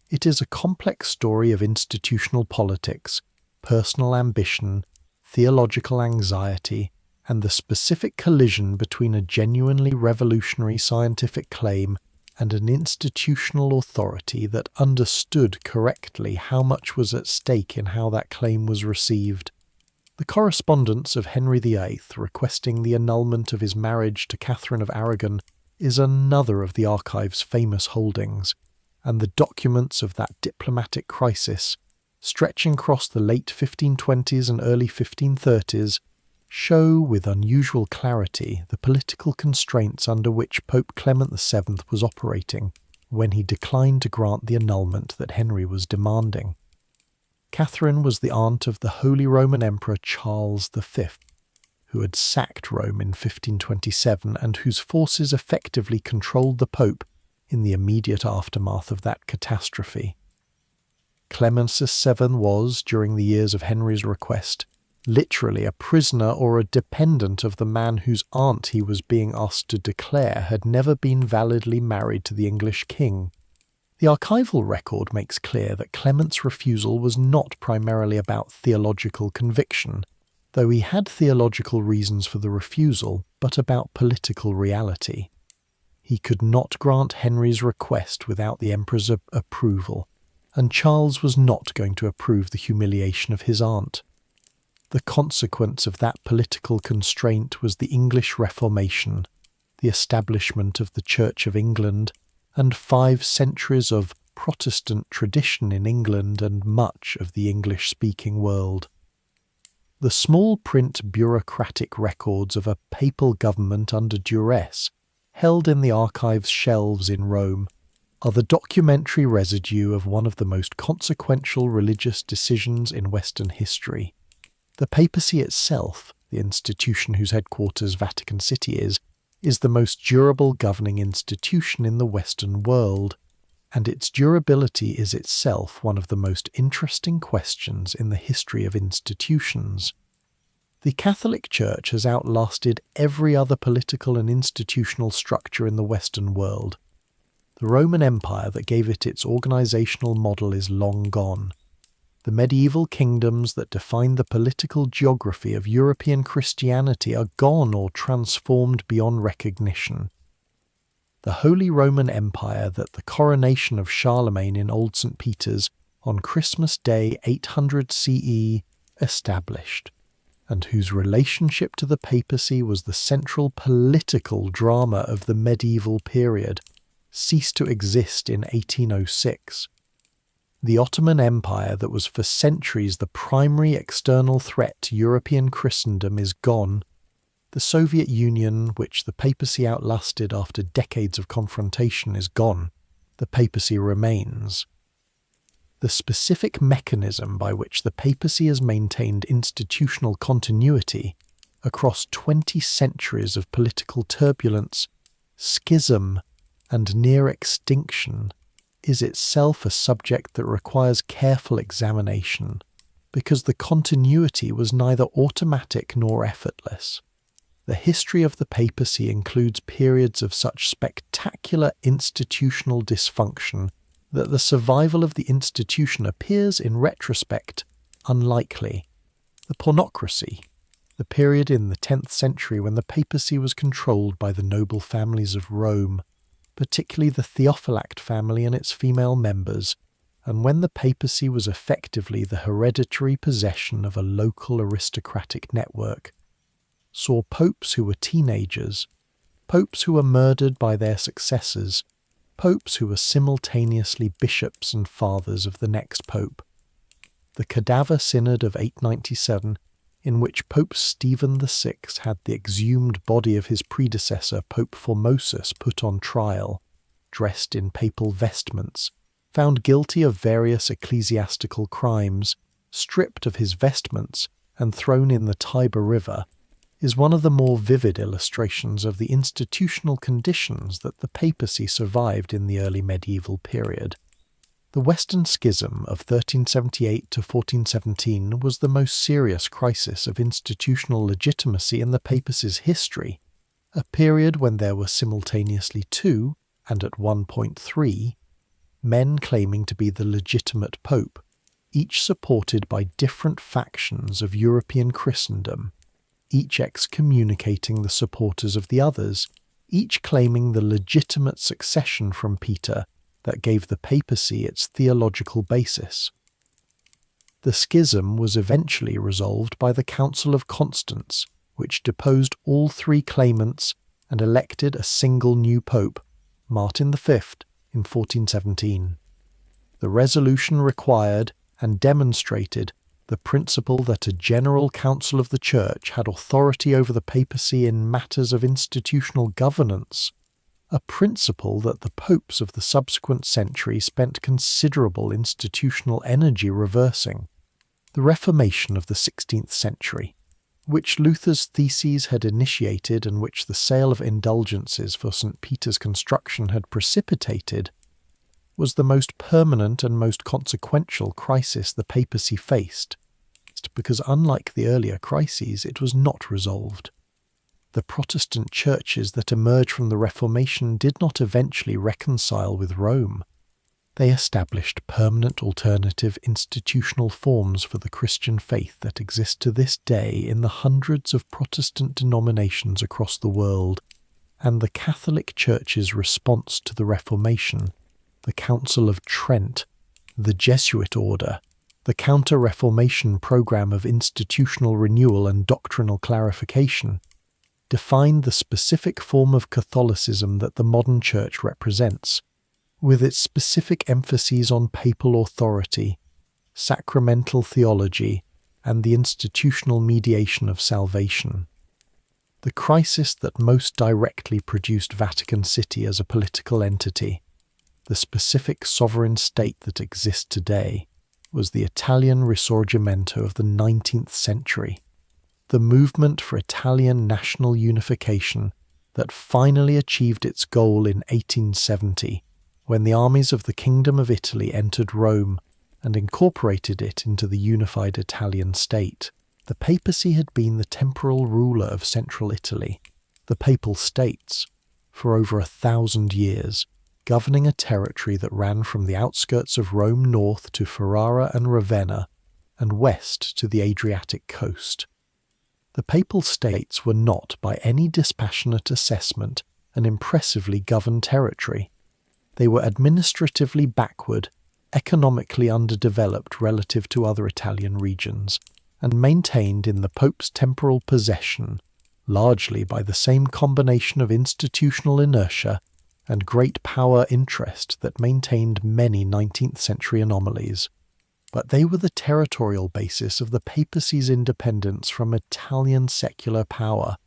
It is a complex story of institutional politics, personal ambition, theological anxiety, and the specific collision between a genuinely revolutionary scientific claim and an institutional authority that understood correctly how much was at stake in how that claim was received. The correspondence of Henry VIII requesting the annulment of his marriage to Catherine of Aragon is another of the archive's famous holdings, and the documents of that diplomatic crisis, stretching across the late 1520s and early 1530s, show with unusual clarity the political constraints under which Pope Clement VII was operating when he declined to grant the annulment that Henry was demanding. Catherine was the aunt of the Holy Roman Emperor Charles V, who had sacked Rome in 1527 and whose forces effectively controlled the Pope in the immediate aftermath of that catastrophe. Clement VII was, during the years of Henry's request, literally a prisoner or a dependent of the man whose aunt he was being asked to declare had never been validly married to the English king. The archival record makes clear that Clement's refusal was not primarily about theological conviction, though he had theological reasons for the refusal, but about political reality. He could not grant Henry's request without the emperor's approval, and Charles was not going to approve the humiliation of his aunt. The consequence of that political constraint was the English Reformation, the establishment of the Church of England, and 5 centuries of Protestant tradition in England and much of the English-speaking world. The small print bureaucratic records of a papal government under duress, held in the archives shelves in Rome, are the documentary residue of one of the most consequential religious decisions in Western history. The papacy itself, the institution whose headquarters Vatican City is the most durable governing institution in the Western world, and its durability is itself one of the most interesting questions in the history of institutions. The Catholic Church has outlasted every other political and institutional structure in the Western world. The Roman Empire that gave it its organizational model is long gone. The medieval kingdoms that defined the political geography of European Christianity are gone or transformed beyond recognition. The Holy Roman Empire that the coronation of Charlemagne in Old St. Peter's on Christmas Day 800 CE established, and whose relationship to the papacy was the central political drama of the medieval period, ceased to exist in 1806. The Ottoman Empire that was for centuries the primary external threat to European Christendom is gone. The Soviet Union, which the papacy outlasted after decades of confrontation, is gone. The papacy remains. The specific mechanism by which the papacy has maintained institutional continuity across 20 centuries of political turbulence, schism, and near extinction is itself a subject that requires careful examination, because the continuity was neither automatic nor effortless. The history of the papacy includes periods of such spectacular institutional dysfunction that the survival of the institution appears, in retrospect, unlikely. The pornocracy, the period in the 10th century when the papacy was controlled by the noble families of Rome, particularly the Theophylact family and its female members, and when the papacy was effectively the hereditary possession of a local aristocratic network, saw popes who were teenagers, popes who were murdered by their successors, popes who were simultaneously bishops and fathers of the next pope. The Cadaver Synod of 897, in which Pope Stephen VI had the exhumed body of his predecessor Pope Formosus put on trial, dressed in papal vestments, found guilty of various ecclesiastical crimes, stripped of his vestments, and thrown in the Tiber River, is one of the more vivid illustrations of the institutional conditions that the papacy survived in the early medieval period. The Western Schism of 1378 to 1417 was the most serious crisis of institutional legitimacy in the papacy's history, a period when there were simultaneously two, and at one point three, men claiming to be the legitimate pope, each supported by different factions of European Christendom, each excommunicating the supporters of the others, each claiming the legitimate succession from Peter that gave the papacy its theological basis. The schism was eventually resolved by the Council of Constance, which deposed all three claimants and elected a single new pope, Martin V, in 1417. The resolution required and demonstrated the principle that a general council of the Church had authority over the papacy in matters of institutional governance, a principle that the popes of the subsequent century spent considerable institutional energy reversing. The Reformation of the 16th century, which Luther's theses had initiated and which the sale of indulgences for St. Peter's construction had precipitated, was the most permanent and most consequential crisis the papacy faced, because unlike the earlier crises, it was not resolved. The Protestant churches that emerged from the Reformation did not eventually reconcile with Rome. They established permanent alternative institutional forms for the Christian faith that exist to this day in the hundreds of Protestant denominations across the world, and the Catholic Church's response to the Reformation, the Council of Trent, the Jesuit order, the Counter-Reformation program of institutional renewal and doctrinal clarification, defined the specific form of Catholicism that the modern Church represents, with its specific emphases on papal authority, sacramental theology, and the institutional mediation of salvation. The crisis that most directly produced Vatican City as a political entity, the specific sovereign state that exists today, was the Italian Risorgimento of the 19th century, the movement for Italian national unification that finally achieved its goal in 1870, when the armies of the Kingdom of Italy entered Rome and incorporated it into the unified Italian state. The papacy had been the temporal ruler of central Italy, the Papal States, for over 1,000 years, governing a territory that ran from the outskirts of Rome north to Ferrara and Ravenna, and west to the Adriatic coast. The Papal States were not, by any dispassionate assessment, an impressively governed territory. They were administratively backward, economically underdeveloped relative to other Italian regions, and maintained in the Pope's temporal possession, largely by the same combination of institutional inertia and great power interest that maintained many 19th century anomalies. But they were the territorial basis of the papacy's independence from Italian secular power,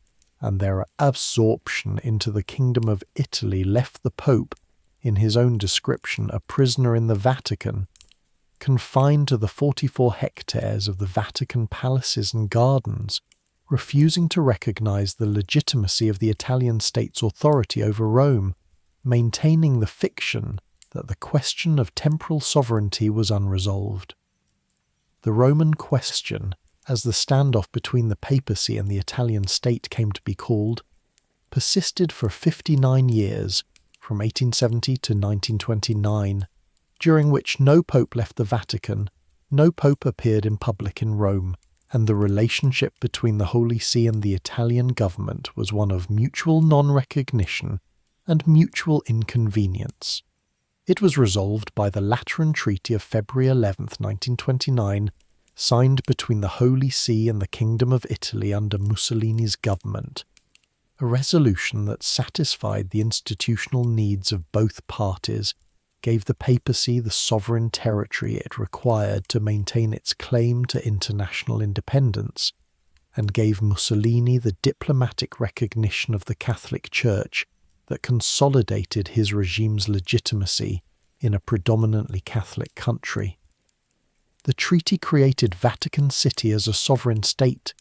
and their absorption into the Kingdom of Italy left the Pope, in his own description, a prisoner in the Vatican, confined to the 44 hectares of the Vatican palaces and gardens, refusing to recognize the legitimacy of the Italian state's authority over Rome, maintaining the fiction that the question of temporal sovereignty was unresolved. The Roman question, as the standoff between the papacy and the Italian state came to be called, persisted for 59 years, from 1870 to 1929, during which no pope left the Vatican, no pope appeared in public in Rome, and the relationship between the Holy See and the Italian government was one of mutual non-recognition and mutual inconvenience. It was resolved by the Lateran Treaty of February 11, 1929, signed between the Holy See and the Kingdom of Italy under Mussolini's government, a resolution that satisfied the institutional needs of both parties, gave the papacy the sovereign territory it required to maintain its claim to international independence, and gave Mussolini the diplomatic recognition of the Catholic Church that consolidated his regime's legitimacy in a predominantly Catholic country. The treaty created Vatican City as a sovereign state,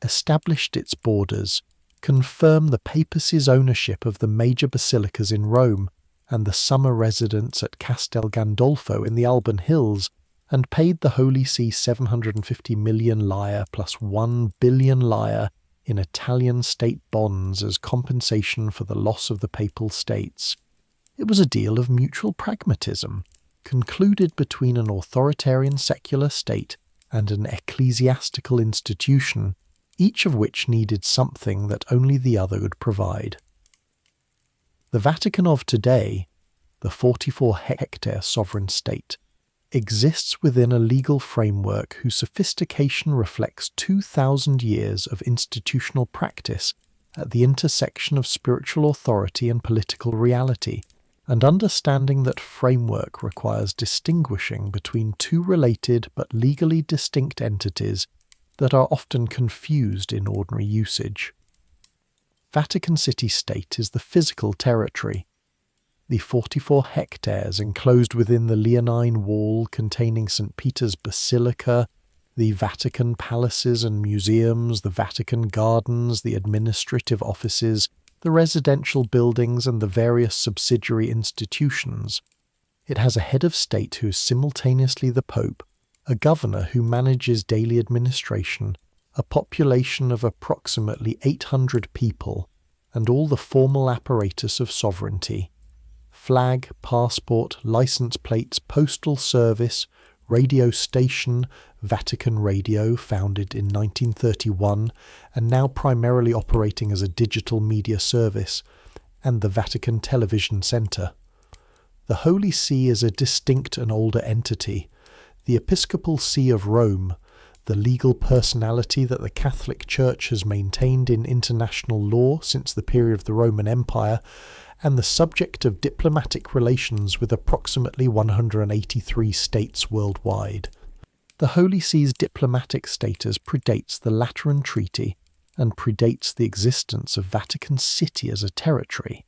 established its borders, confirmed the papacy's ownership of the major basilicas in Rome and the summer residence at Castel Gandolfo in the Alban Hills, and paid the Holy See 750 million lire plus 1 billion lire in Italian state bonds as compensation for the loss of the Papal States. It was a deal of mutual pragmatism, concluded between an authoritarian secular state and an ecclesiastical institution, each of which needed something that only the other would provide. The Vatican of today, the 44-hectare sovereign state, exists within a legal framework whose sophistication reflects 2,000 years of institutional practice at the intersection of spiritual authority and political reality, and understanding that framework requires distinguishing between two related but legally distinct entities that are often confused in ordinary usage. Vatican City State is the physical territory. The 44 hectares enclosed within the Leonine Wall containing St. Peter's Basilica, the Vatican palaces and museums, the Vatican gardens, the administrative offices, the residential buildings and the various subsidiary institutions. It has a head of state who is simultaneously the Pope, a governor who manages daily administration, a population of approximately 800 people, and all the formal apparatus of sovereignty. Flag, passport, license plates, postal service, radio station, Vatican Radio, founded in 1931 and now primarily operating as a digital media service, and the Vatican Television Centre. The Holy See is a distinct and older entity, the Episcopal See of Rome, the legal personality that the Catholic Church has maintained in international law since the period of the Roman Empire, and the subject of diplomatic relations with approximately 183 states worldwide. The Holy See's diplomatic status predates the Lateran Treaty and predates the existence of Vatican City as a territory.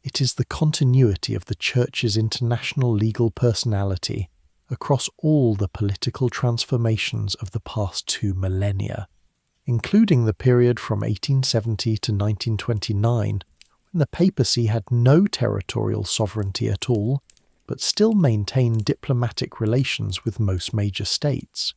It is the continuity of the Church's international legal personality across all the political transformations of the past 2 millennia, including the period from 1870 to 1929, when the papacy had no territorial sovereignty at all, but still maintained diplomatic relations with most major states.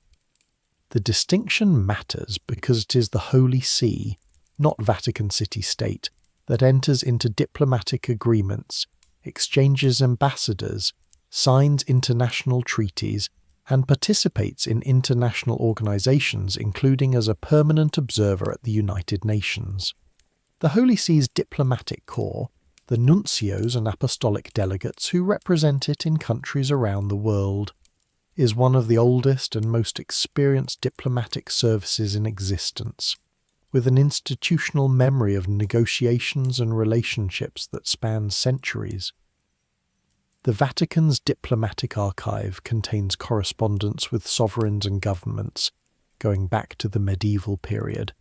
The distinction matters because it is the Holy See, not Vatican City State, that enters into diplomatic agreements, exchanges ambassadors, signs international treaties, and participates in international organizations, including as a permanent observer at the United Nations. The Holy See's diplomatic corps, the nuncios and apostolic delegates who represent it in countries around the world, is one of the oldest and most experienced diplomatic services in existence, with an institutional memory of negotiations and relationships that span centuries. The Vatican's diplomatic archive contains correspondence with sovereigns and governments, going back to the medieval period,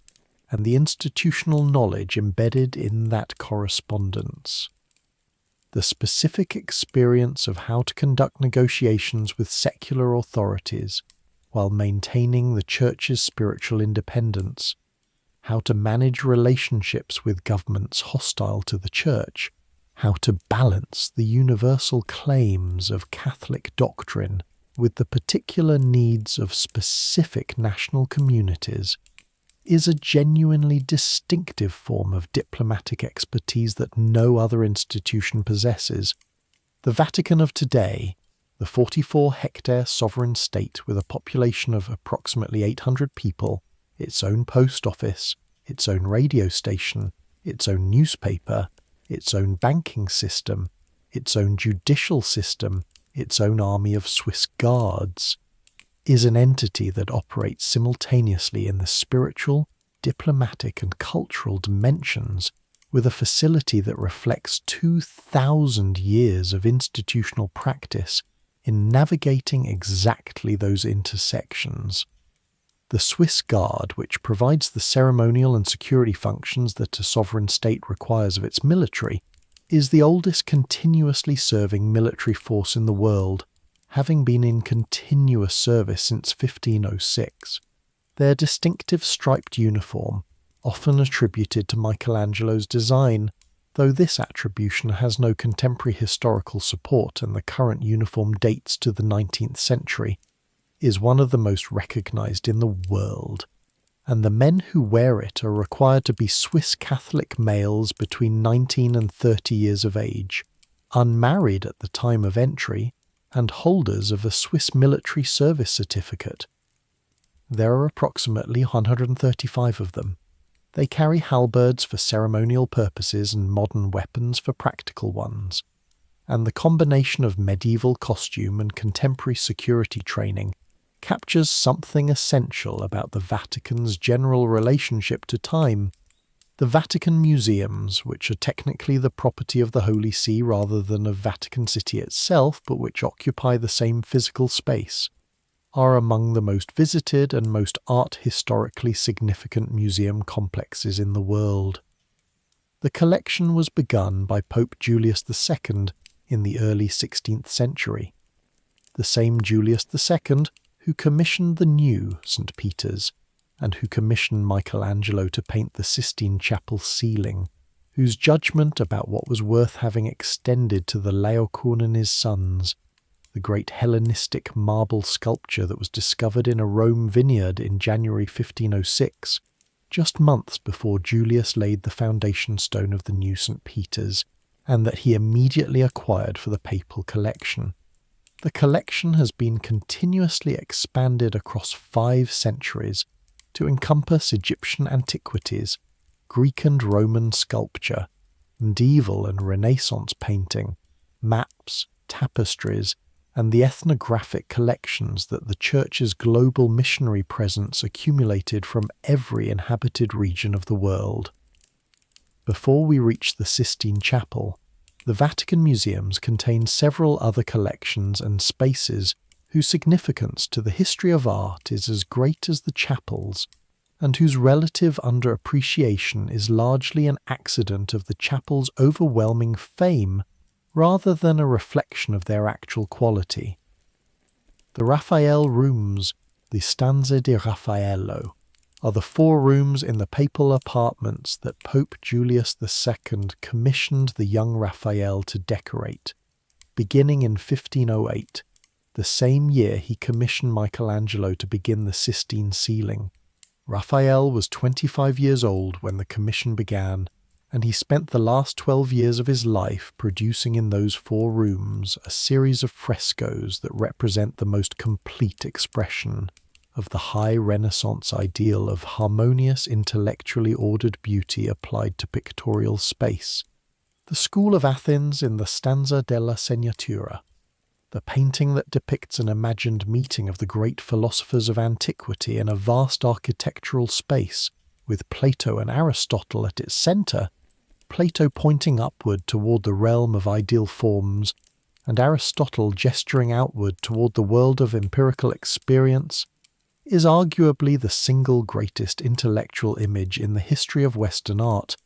and the institutional knowledge embedded in that correspondence. The specific experience of how to conduct negotiations with secular authorities while maintaining the Church's spiritual independence, how to manage relationships with governments hostile to the Church, how to balance the universal claims of Catholic doctrine with the particular needs of specific national communities, is a genuinely distinctive form of diplomatic expertise that no other institution possesses. The Vatican of today, the 44-hectare sovereign state with a population of approximately 800 people, its own post office, its own radio station, its own newspaper, its own banking system, its own judicial system, its own army of Swiss guards, is an entity that operates simultaneously in the spiritual, diplomatic and cultural dimensions with a facility that reflects 2,000 years of institutional practice in navigating exactly those intersections. The Swiss Guard, which provides the ceremonial and security functions that a sovereign state requires of its military, is the oldest continuously serving military force in the world, having been in continuous service since 1506. Their distinctive striped uniform, often attributed to Michelangelo's design, though this attribution has no contemporary historical support and the current uniform dates to the 19th century, is one of the most recognized in the world, and the men who wear it are required to be Swiss Catholic males between 19 and 30 years of age, unmarried at the time of entry, and holders of a Swiss military service certificate. There are approximately 135 of them. They carry halberds for ceremonial purposes and modern weapons for practical ones, and the combination of medieval costume and contemporary security training captures something essential about the Vatican's general relationship to time. The Vatican museums, which are technically the property of the Holy See rather than of Vatican City itself, but which occupy the same physical space, are among the most visited and most art-historically significant museum complexes in the world. The collection was begun by Pope Julius II in the early 16th century. The same Julius II who commissioned the new St. Peter's, and who commissioned Michelangelo to paint the Sistine chapel ceiling, whose judgment about what was worth having extended to the Laocoon and his sons, the great Hellenistic marble sculpture that was discovered in a Rome vineyard in January 1506, just months before Julius laid the foundation stone of the new St. Peter's, and that he immediately acquired for the papal collection. The collection has been continuously expanded across 5 centuries to encompass Egyptian antiquities, Greek and Roman sculpture, medieval and Renaissance painting, maps, tapestries, and the ethnographic collections that the Church's global missionary presence accumulated from every inhabited region of the world. Before we reach the Sistine Chapel, the Vatican museums contain several other collections and spaces whose significance to the history of art is as great as the chapels, and whose relative underappreciation is largely an accident of the chapel's overwhelming fame rather than a reflection of their actual quality. The Raphael rooms, the Stanze di Raffaello, are the 4 rooms in the papal apartments that Pope Julius II commissioned the young Raphael to decorate, beginning in 1508, the same year he commissioned Michelangelo to begin the Sistine ceiling. Raphael was 25 years old when the commission began, and he spent the last 12 years of his life producing in those 4 rooms a series of frescoes that represent the most complete expression of the high Renaissance ideal of harmonious, intellectually ordered beauty applied to pictorial space. The School of Athens in the Stanza della Segnatura, the painting that depicts an imagined meeting of the great philosophers of antiquity in a vast architectural space, with Plato and Aristotle at its centre, Plato pointing upward toward the realm of ideal forms, and Aristotle gesturing outward toward the world of empirical experience, is arguably the single greatest intellectual image in the history of Western art,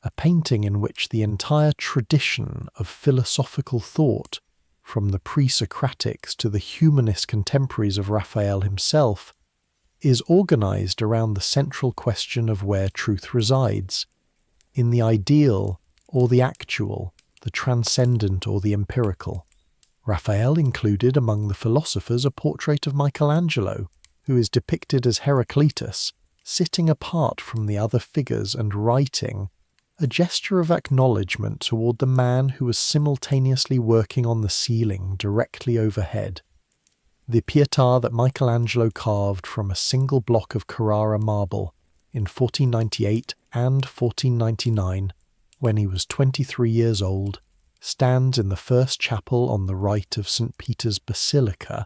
a painting in which the entire tradition of philosophical thought, from the pre-Socratics to the humanist contemporaries of Raphael himself, is organized around the central question of where truth resides, in the ideal or the actual, the transcendent or the empirical. Raphael included among the philosophers a portrait of Michelangelo, who is depicted as Heraclitus, sitting apart from the other figures and writing, a gesture of acknowledgement toward the man who was simultaneously working on the ceiling directly overhead. The Pietà that Michelangelo carved from a single block of Carrara marble in 1498 and 1499, when he was 23 years old, stands in the first chapel on the right of St. Peter's Basilica,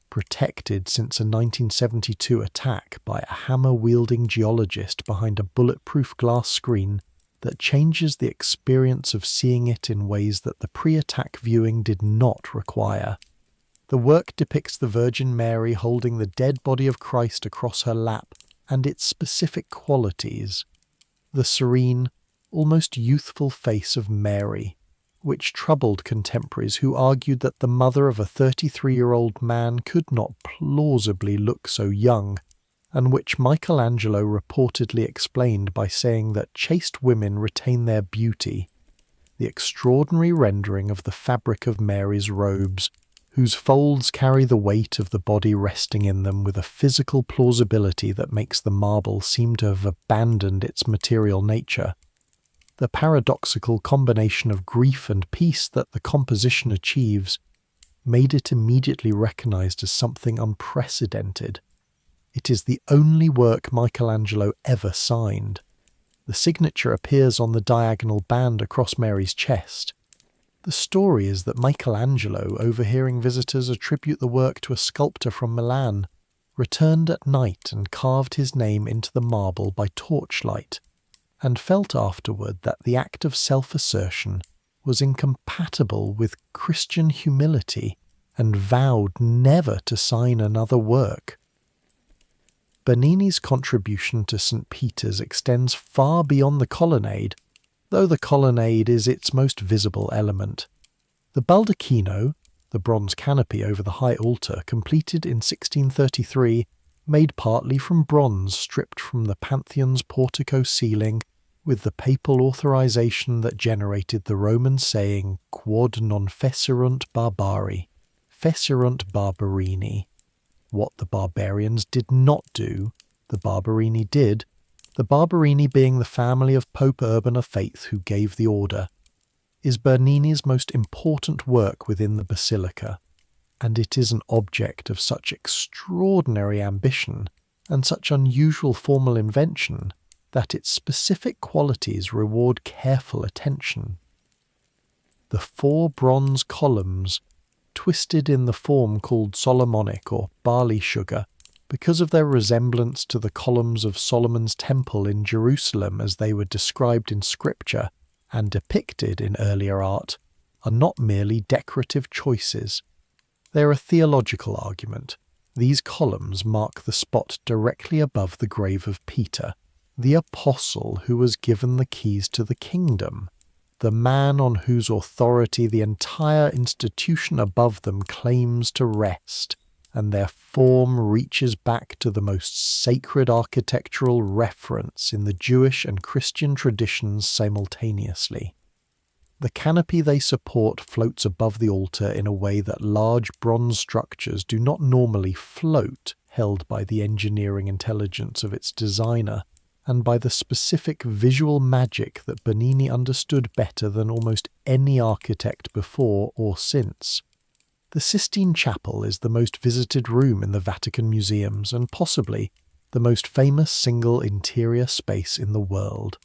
protected since a 1972 attack by a hammer-wielding geologist behind a bulletproof glass screen that changes the experience of seeing it in ways that the pre-attack viewing did not require. The work depicts the Virgin Mary holding the dead body of Christ across her lap and its specific qualities. The serene, almost youthful face of Mary, which troubled contemporaries who argued that the mother of a 33-year-old man could not plausibly look so young, and which Michelangelo reportedly explained by saying that chaste women retain their beauty. The extraordinary rendering of the fabric of Mary's robes, whose folds carry the weight of the body resting in them with a physical plausibility that makes the marble seem to have abandoned its material nature. The paradoxical combination of grief and peace that the composition achieves made it immediately recognized as something unprecedented. It is the only work Michelangelo ever signed. The signature appears on the diagonal band across Mary's chest. The story is that Michelangelo, overhearing visitors attribute the work to a sculptor from Milan, returned at night and carved his name into the marble by torchlight, and felt afterward that the act of self-assertion was incompatible with Christian humility and vowed never to sign another work. Bernini's contribution to St. Peter's extends far beyond the colonnade, though the colonnade is its most visible element. The baldacchino, the bronze canopy over the high altar, completed in 1633, made partly from bronze stripped from the Pantheon's portico ceiling, with the papal authorization that generated the Roman saying quod non fecerunt barbari, fecerunt barbarini. What the barbarians did not do, the Barberini did, the Barberini being the family of Pope Urban of Faith who gave the order, is Bernini's most important work within the Basilica, and it is an object of such extraordinary ambition and such unusual formal invention that its specific qualities reward careful attention. The 4 bronze columns, twisted in the form called Solomonic or barley sugar, because of their resemblance to the columns of Solomon's temple in Jerusalem as they were described in scripture and depicted in earlier art, are not merely decorative choices. They're a theological argument. These columns mark the spot directly above the grave of Peter, the apostle who was given the keys to the kingdom, the man on whose authority the entire institution above them claims to rest, and their form reaches back to the most sacred architectural reference in the Jewish and Christian traditions simultaneously. The canopy they support floats above the altar in a way that large bronze structures do not normally float, held by the engineering intelligence of its designer, and by the specific visual magic that Bernini understood better than almost any architect before or since. The Sistine Chapel is the most visited room in the Vatican museums and possibly the most famous single interior space in the world.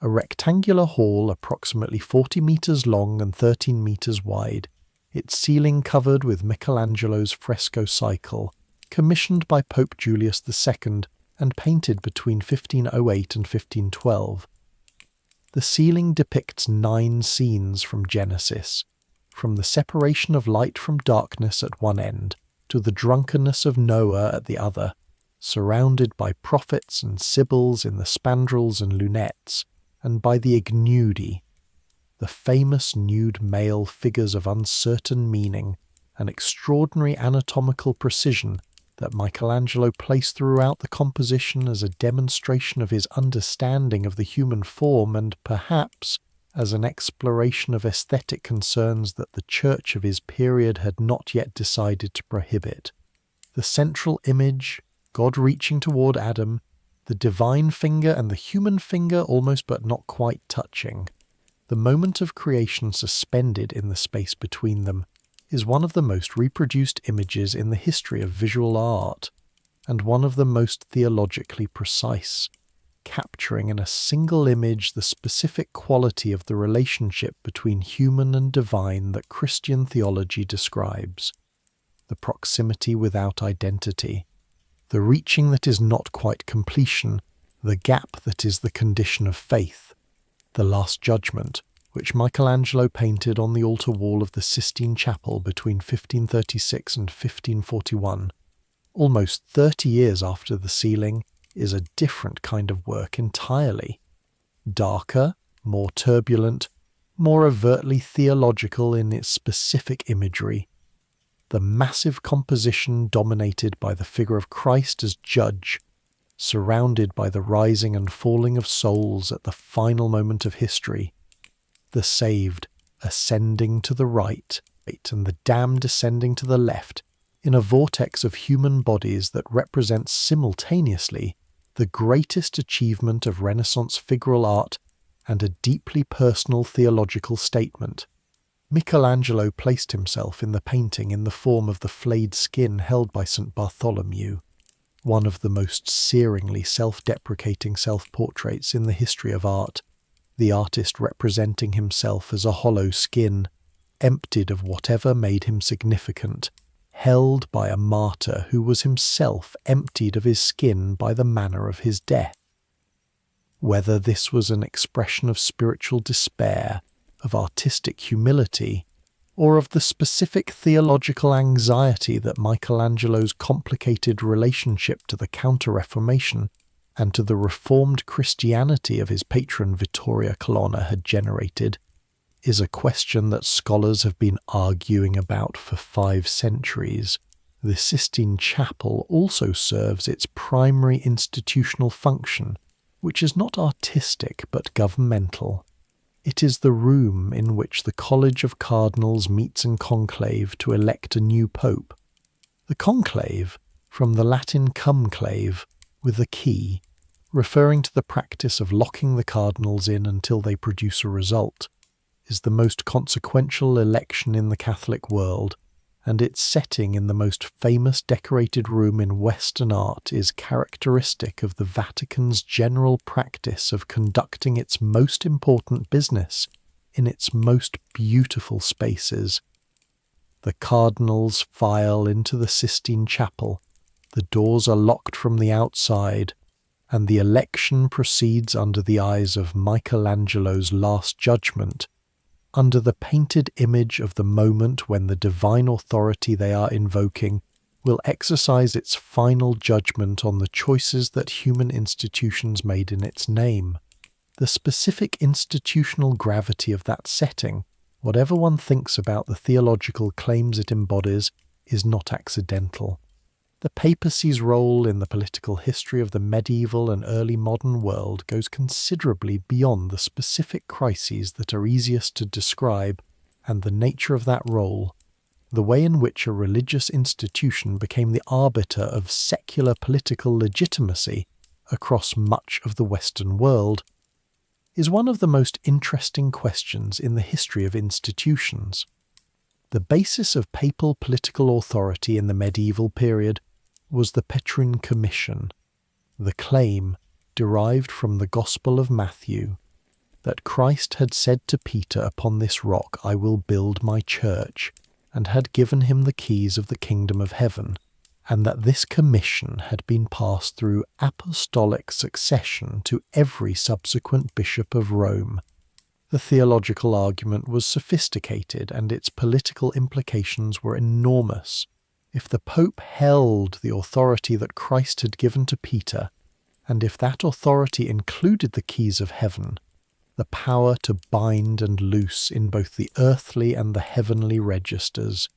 A rectangular hall approximately 40 meters long and 13 meters wide, its ceiling covered with Michelangelo's fresco cycle, commissioned by Pope Julius II and painted between 1508 and 1512. The ceiling depicts 9 scenes from Genesis, from the separation of light from darkness at one end to the drunkenness of Noah at the other, surrounded by prophets and sibyls in the spandrels and lunettes, and by the ignudi, the famous nude male figures of uncertain meaning and extraordinary anatomical precision that Michelangelo placed throughout the composition as a demonstration of his understanding of the human form and perhaps as an exploration of aesthetic concerns that the church of his period had not yet decided to prohibit. The central image, God reaching toward Adam, the divine finger and the human finger almost but not quite touching, the moment of creation suspended in the space between them, is one of the most reproduced images in the history of visual art, and one of the most theologically precise, capturing in a single image the specific quality of the relationship between human and divine that Christian theology describes: the proximity without identity, the reaching that is not quite completion, the gap that is the condition of faith, the Last Judgment, which Michelangelo painted on the altar wall of the Sistine Chapel between 1536 and 1541, almost 30 years after the ceiling, is a different kind of work entirely. Darker, more turbulent, more overtly theological in its specific imagery. The massive composition dominated by the figure of Christ as judge, surrounded by the rising and falling of souls at the final moment of history, the saved ascending to the right and the damned descending to the left, in a vortex of human bodies that represents simultaneously the greatest achievement of Renaissance figural art and a deeply personal theological statement. Michelangelo placed himself in the painting in the form of the flayed skin held by St. Bartholomew, one of the most searingly self-deprecating self-portraits in the history of art, the artist representing himself as a hollow skin, emptied of whatever made him significant, held by a martyr who was himself emptied of his skin by the manner of his death. Whether this was an expression of spiritual despair, of artistic humility, or of the specific theological anxiety that Michelangelo's complicated relationship to the Counter-Reformation and to the Reformed Christianity of his patron Vittoria Colonna had generated, is a question that scholars have been arguing about for 5 centuries. The Sistine Chapel also serves its primary institutional function, which is not artistic but governmental. It is the room in which the College of Cardinals meets in conclave to elect a new pope. The conclave, from the Latin cumclave, with a key, referring to the practice of locking the cardinals in until they produce a result, is the most consequential election in the Catholic world, and its setting in the most famous decorated room in Western art is characteristic of the Vatican's general practice of conducting its most important business in its most beautiful spaces. The cardinals file into the Sistine Chapel, the doors are locked from the outside, and the election proceeds under the eyes of Michelangelo's Last Judgment, under the painted image of the moment when the divine authority they are invoking will exercise its final judgment on the choices that human institutions made in its name. The specific institutional gravity of that setting, whatever one thinks about the theological claims it embodies, is not accidental. The papacy's role in the political history of the medieval and early modern world goes considerably beyond the specific crises that are easiest to describe, and the nature of that role, the way in which a religious institution became the arbiter of secular political legitimacy across much of the Western world, is one of the most interesting questions in the history of institutions. The basis of papal political authority in the medieval period was the Petrine Commission, the claim, derived from the Gospel of Matthew, that Christ had said to Peter, "Upon this rock I will build my church," and had given him the keys of the kingdom of heaven, and that this commission had been passed through apostolic succession to every subsequent bishop of Rome. The theological argument was sophisticated, and its political implications were enormous. If the Pope held the authority that Christ had given to Peter, and if that authority included the keys of heaven, the power to bind and loose in both the earthly and the heavenly registers,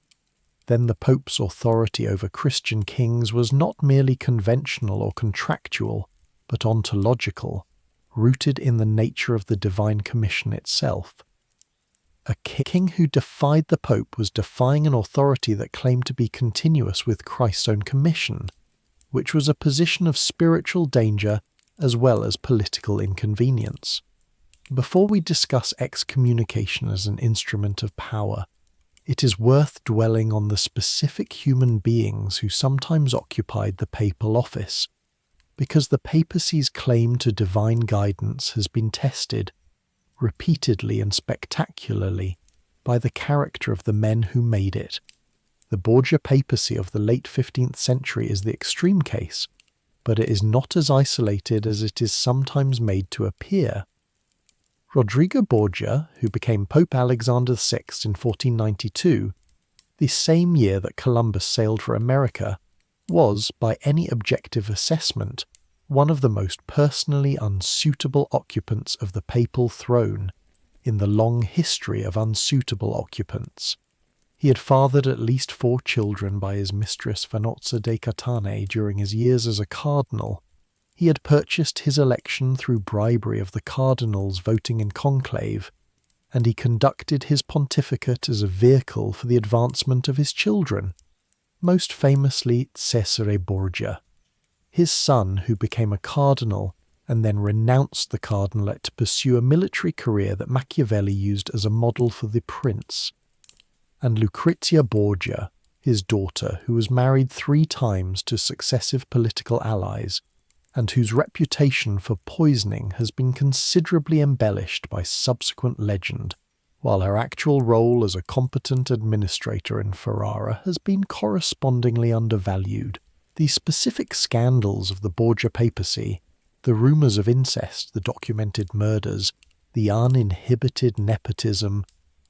then the Pope's authority over Christian kings was not merely conventional or contractual, but ontological, rooted in the nature of the divine commission itself. A king who defied the Pope was defying an authority that claimed to be continuous with Christ's own commission, which was a position of spiritual danger as well as political inconvenience. Before we discuss excommunication as an instrument of power, it is worth dwelling on the specific human beings who sometimes occupied the papal office, because the papacy's claim to divine guidance has been tested repeatedly and spectacularly by the character of the men who made it. The Borgia papacy of the late 15th century is the extreme case, but it is not as isolated as it is sometimes made to appear. Rodrigo Borgia, who became Pope Alexander VI in 1492, the same year that Columbus sailed for America, was, by any objective assessment, one of the most personally unsuitable occupants of the papal throne in the long history of unsuitable occupants. He had fathered at least 4 children by his mistress Vanozza de Catane during his years as a cardinal. He had purchased his election through bribery of the cardinals voting in conclave, and he conducted his pontificate as a vehicle for the advancement of his children, most famously Cesare Borgia. His son, who became a cardinal and then renounced the cardinalate to pursue a military career that Machiavelli used as a model for the prince, and Lucrezia Borgia, his daughter, who was married 3 times to successive political allies, and whose reputation for poisoning has been considerably embellished by subsequent legend, while her actual role as a competent administrator in Ferrara has been correspondingly undervalued. The specific scandals of the Borgia papacy, the rumours of incest, the documented murders, the uninhibited nepotism,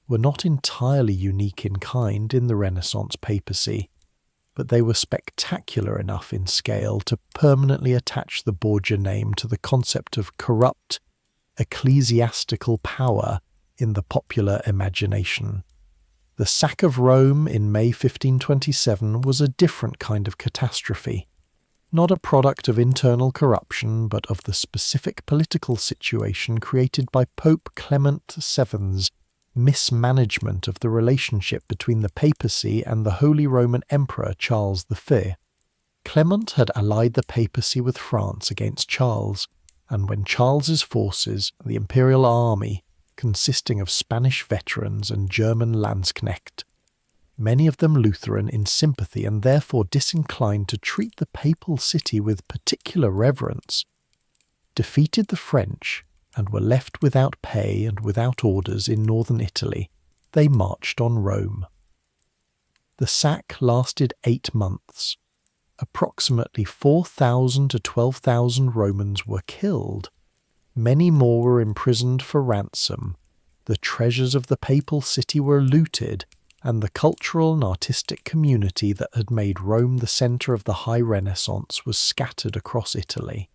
were not entirely unique in kind in the Renaissance papacy, but they were spectacular enough in scale to permanently attach the Borgia name to the concept of corrupt, ecclesiastical power in the popular imagination. The sack of Rome in May 1527 was a different kind of catastrophe, not a product of internal corruption, but of the specific political situation created by Pope Clement VII's mismanagement of the relationship between the papacy and the Holy Roman Emperor Charles V. Clement had allied the papacy with France against Charles, and when Charles's forces, the imperial army, consisting of Spanish veterans and German Landsknecht, many of them Lutheran in sympathy and therefore disinclined to treat the papal city with particular reverence, defeated the French and were left without pay and without orders in northern Italy, they marched on Rome. The sack lasted 8 months. Approximately 4,000 to 12,000 Romans were killed. Many more were imprisoned for ransom, The treasures of the papal city were looted, and the cultural and artistic community that had made Rome the centre of the High Renaissance was scattered across Italy.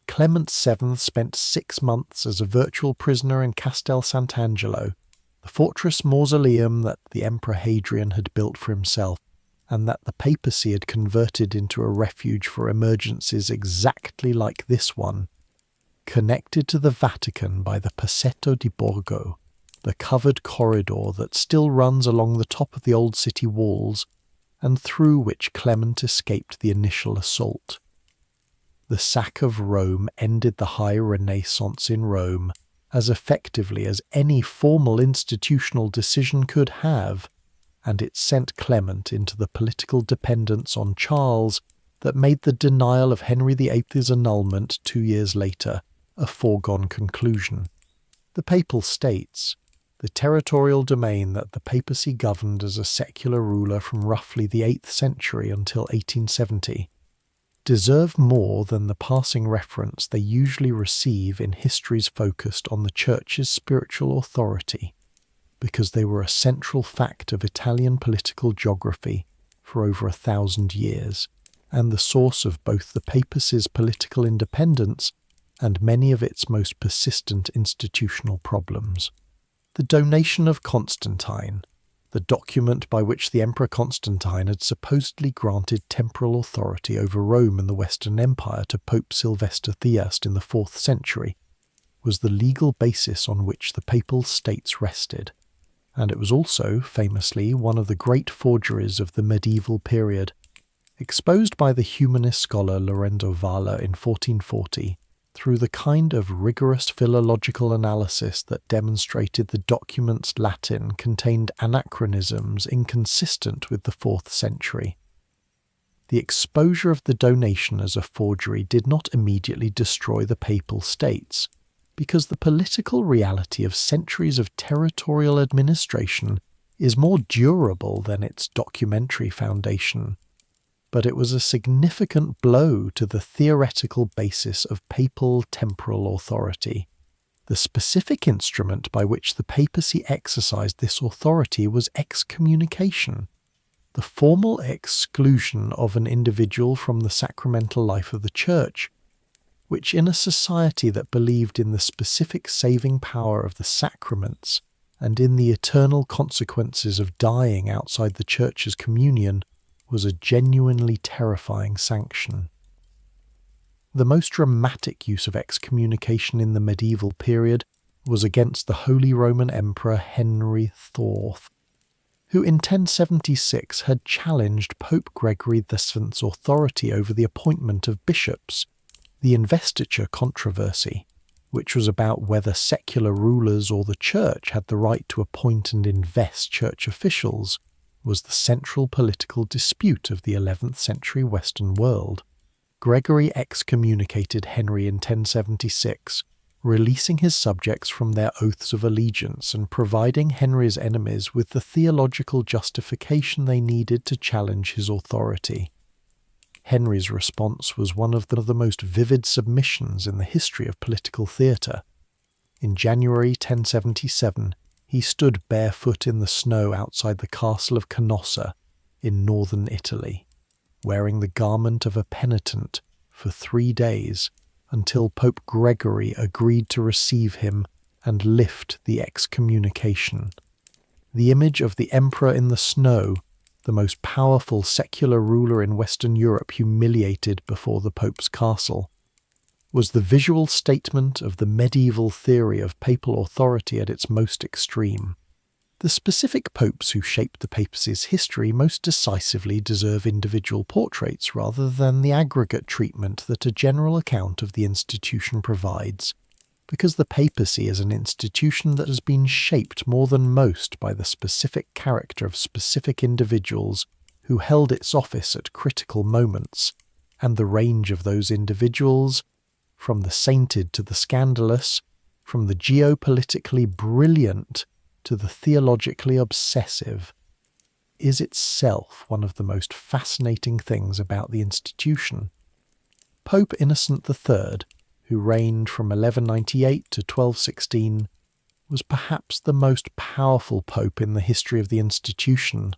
Clement VII spent 6 months as a virtual prisoner in Castel Sant'Angelo, the fortress mausoleum that the Emperor Hadrian had built for himself, and that the papacy had converted into a refuge for emergencies exactly like this one. Connected to the Vatican by the Passetto di Borgo, the covered corridor that still runs along the top of the old city walls, and through which Clement escaped the initial assault. The sack of Rome ended the High Renaissance in Rome as effectively as any formal institutional decision could have, and it sent Clement into the political dependence on Charles that made the denial of Henry VIII's annulment 2 years later a foregone conclusion. The Papal States, the territorial domain that the papacy governed as a secular ruler from roughly the 8th century until 1870, deserve more than the passing reference they usually receive in histories focused on the Church's spiritual authority, because they were a central fact of Italian political geography for over 1,000 years, and the source of both the papacy's political independence and many of its most persistent institutional problems. The donation of Constantine, the document by which the Emperor Constantine had supposedly granted temporal authority over Rome and the Western Empire to Pope Sylvester Theast in the 4th century, was the legal basis on which the Papal States rested, and it was also, famously, one of the great forgeries of the medieval period, exposed by the humanist scholar Lorenzo Valla in 1440, through the kind of rigorous philological analysis that demonstrated the document's Latin contained anachronisms inconsistent with the 4th century. The exposure of the donation as a forgery did not immediately destroy the Papal States, because the political reality of centuries of territorial administration is more durable than its documentary foundation. But it was a significant blow to the theoretical basis of papal temporal authority. The specific instrument by which the papacy exercised this authority was excommunication, the formal exclusion of an individual from the sacramental life of the Church, which in a society that believed in the specific saving power of the sacraments and in the eternal consequences of dying outside the Church's communion, was a genuinely terrifying sanction. The most dramatic use of excommunication in the medieval period was against the Holy Roman Emperor Henry IV, who in 1076 had challenged Pope Gregory VII's authority over the appointment of bishops, the investiture controversy, which was about whether secular rulers or the Church had the right to appoint and invest Church officials, was the central political dispute of the 11th century Western world. Gregory excommunicated Henry in 1076, releasing his subjects from their oaths of allegiance and providing Henry's enemies with the theological justification they needed to challenge his authority. Henry's response was one of the most vivid submissions in the history of political theatre. In January 1077, he stood barefoot in the snow outside the castle of Canossa in northern Italy, wearing the garment of a penitent for 3 days until Pope Gregory agreed to receive him and lift the excommunication. The image of the emperor in the snow, the most powerful secular ruler in Western Europe humiliated before the Pope's castle, was the visual statement of the medieval theory of papal authority at its most extreme. The specific popes who shaped the papacy's history most decisively deserve individual portraits rather than the aggregate treatment that a general account of the institution provides, because the papacy is an institution that has been shaped more than most by the specific character of specific individuals who held its office at critical moments, and the range of those individuals, from the sainted to the scandalous, from the geopolitically brilliant to the theologically obsessive, is itself one of the most fascinating things about the institution. Pope Innocent III, who reigned from 1198 to 1216, was perhaps the most powerful pope in the history of the institution,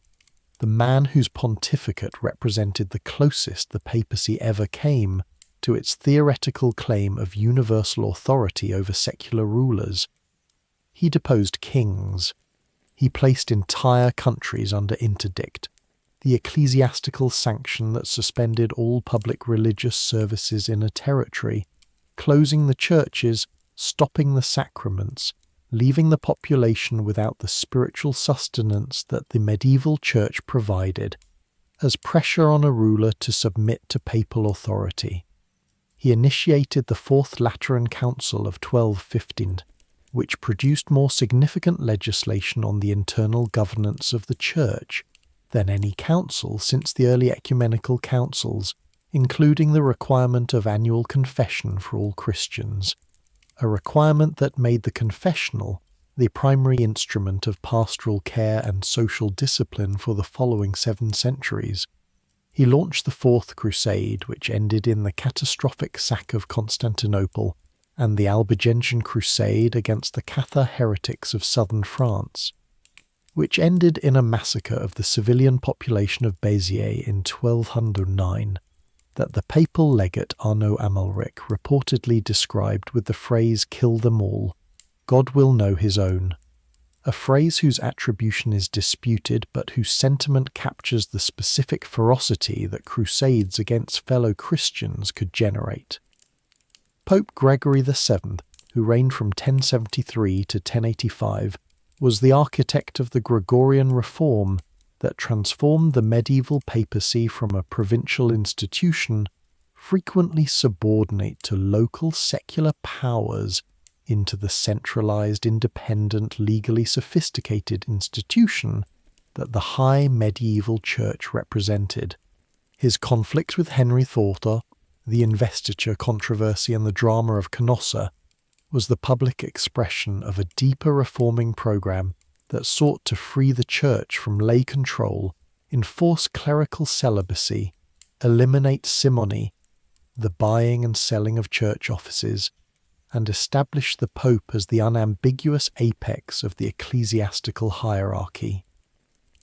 the man whose pontificate represented the closest the papacy ever came to its theoretical claim of universal authority over secular rulers. He deposed kings. He placed entire countries under interdict, the ecclesiastical sanction that suspended all public religious services in a territory, closing the churches, stopping the sacraments, leaving the population without the spiritual sustenance that the medieval church provided, as pressure on a ruler to submit to papal authority. He initiated the Fourth Lateran Council of 1215, which produced more significant legislation on the internal governance of the church than any council since the early ecumenical councils, including the requirement of annual confession for all Christians, a requirement that made the confessional the primary instrument of pastoral care and social discipline for the following 7 centuries. He launched the Fourth Crusade, which ended in the catastrophic sack of Constantinople, and the Albigensian Crusade against the Cathar heretics of southern France, which ended in a massacre of the civilian population of Béziers in 1209, that the papal legate Arnaud Amalric reportedly described with the phrase "kill them all, God will know his own," a phrase whose attribution is disputed but whose sentiment captures the specific ferocity that crusades against fellow Christians could generate. Pope Gregory VII, who reigned from 1073 to 1085, was the architect of the Gregorian reform that transformed the medieval papacy from a provincial institution, frequently subordinate to local secular powers, into the centralized, independent, legally sophisticated institution that the high medieval church represented. His conflict with Henry IV, the investiture controversy and the drama of Canossa, was the public expression of a deeper reforming program that sought to free the church from lay control, enforce clerical celibacy, eliminate simony, the buying and selling of church offices, and establish the Pope as the unambiguous apex of the ecclesiastical hierarchy.